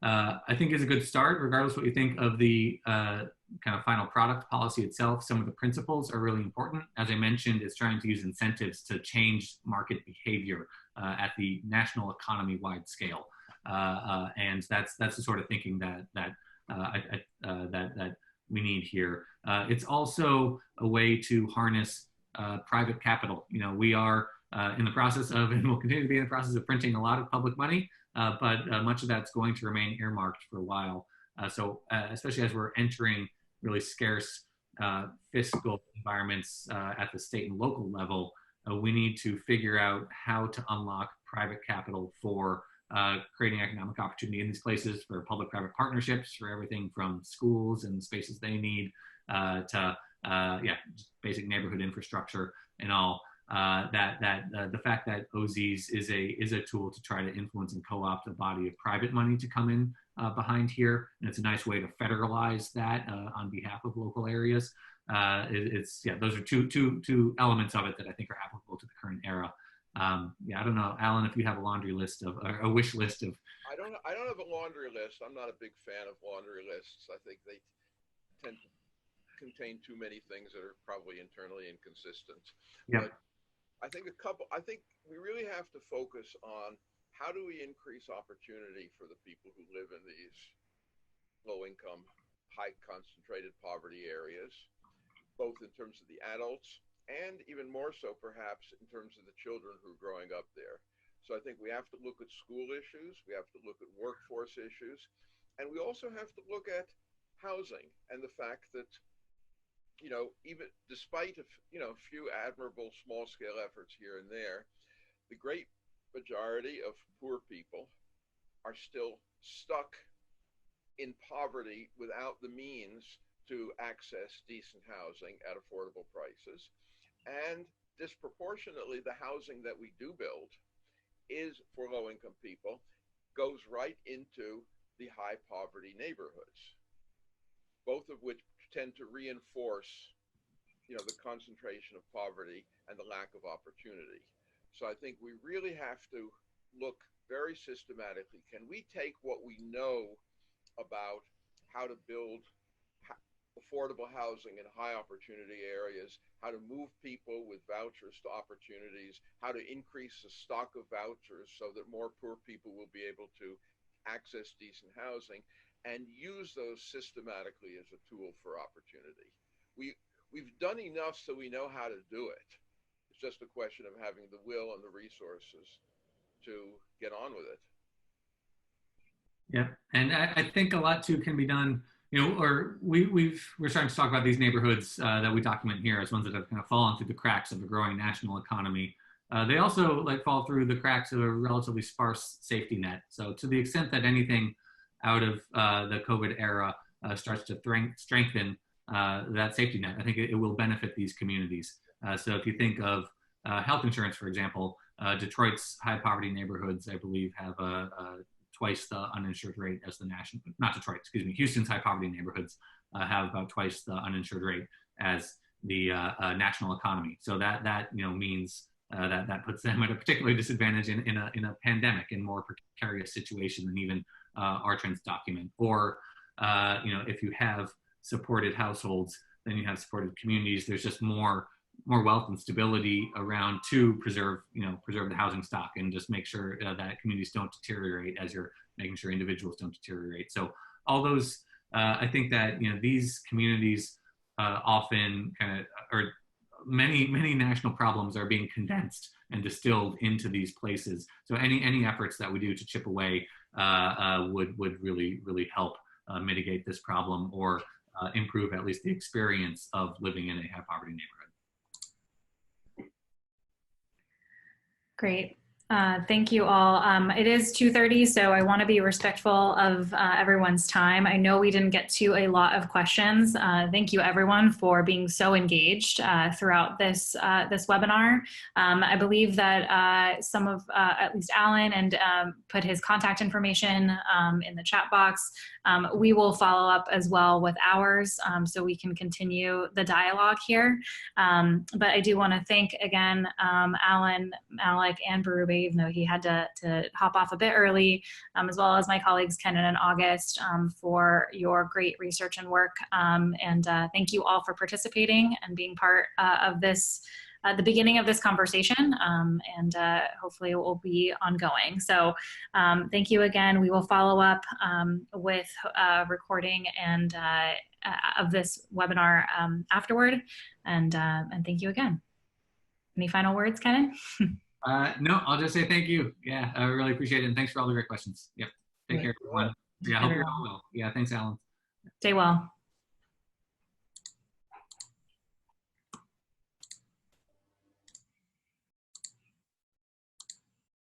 Speaker 2: I think is a good start, regardless what you think of the kind of final product policy itself. Some of the principles are really important. As I mentioned, it's trying to use incentives to change market behavior at the national economy-wide scale, and that's the sort of thinking that we need here. It's also a way to harness private capital. You know, we are in the process of, and will continue to be in the process of, printing a lot of public money, but much of that's going to remain earmarked for a while. Especially as we're entering really scarce fiscal environments at the state and local level, we need to figure out how to unlock private capital for creating economic opportunity in these places, for public-private partnerships, for everything from schools and spaces they need to just basic neighborhood infrastructure and all. The fact that OZs is a tool to try to influence and co-opt a body of private money to come in behind here, and it's a nice way to federalize that on behalf of local areas. Those are two elements of it that I think are applicable to the current era. I don't know, Alan, if you have a laundry list of, or a wish list of.
Speaker 5: I don't have a laundry list. I'm not a big fan of laundry lists. I think they tend to contain too many things that are probably internally inconsistent.
Speaker 2: Yeah.
Speaker 5: But I think we really have to focus on how do we increase opportunity for the people who live in these low-income, high concentrated poverty areas, both in terms of the adults and even more so perhaps in terms of the children who are growing up there. So I think we have to look at school issues, we have to look at workforce issues, and we also have to look at housing and the fact that, you know, even despite a few admirable small-scale efforts here and there, the great majority of poor people are still stuck in poverty without the means to access decent housing at affordable prices. And disproportionately, the housing that we do build is for low-income people, goes right into the high poverty neighborhoods, both of which tend to reinforce, you know, the concentration of poverty and the lack of opportunity. So I think we really have to look very systematically. Can we take what we know about how to build affordable housing in high opportunity areas, how to move people with vouchers to opportunities, how to increase the stock of vouchers so that more poor people will be able to access decent housing, and use those systematically as a tool for opportunity. We've done enough so we know how to do it. It's just a question of having the will and the resources to get on with it.
Speaker 2: Yeah, and I think a lot too can be done. You know, or we're starting to talk about these neighborhoods that we document here as ones that have kind of fallen through the cracks of a growing national economy. They also fall through the cracks of a relatively sparse safety net. So to the extent that anything out of the COVID era starts to strengthen that safety net, I think it will benefit these communities. So if you think of health insurance, for example, Detroit's high poverty neighborhoods, I believe, have twice the uninsured rate as the national, not Detroit, excuse me, Houston's high poverty neighborhoods have about twice the uninsured rate as the national economy. So that means that puts them at a particular disadvantage in a pandemic and more precarious situation than even our trends document. Or if you have supported households, then you have supported communities. There's just more wealth and stability around to preserve the housing stock and just make sure that communities don't deteriorate as you're making sure individuals don't deteriorate. So all those, I think that these communities often or many national problems are being condensed and distilled into these places. So any efforts that we do to chip away would really help mitigate this problem or improve at least the experience of living in a high poverty neighborhood.
Speaker 1: Great. Thank you all. It is 2:30, so I want to be respectful of everyone's time. I know we didn't get to a lot of questions. Thank you everyone for being so engaged throughout this webinar. I believe that some of, at least Alan, and put his contact information in the chat box. We will follow up as well with ours so we can continue the dialogue here. But I do want to thank again Alan, Malik, and Berube, even though he had to hop off a bit early, as well as my colleagues Kenan and August for your great research and work. And thank you all for participating and being part of this, the beginning of this conversation, and hopefully it will be ongoing. So thank you again. We will follow up with recording and of this webinar afterward. And thank you again. Any final words, Kenan?
Speaker 2: No, I'll just say thank you. Yeah, I really appreciate it. And thanks for all the great questions. Yep. Take care, everyone. Yeah, I hope you're all well. Yeah, thanks, Alan.
Speaker 1: Stay well.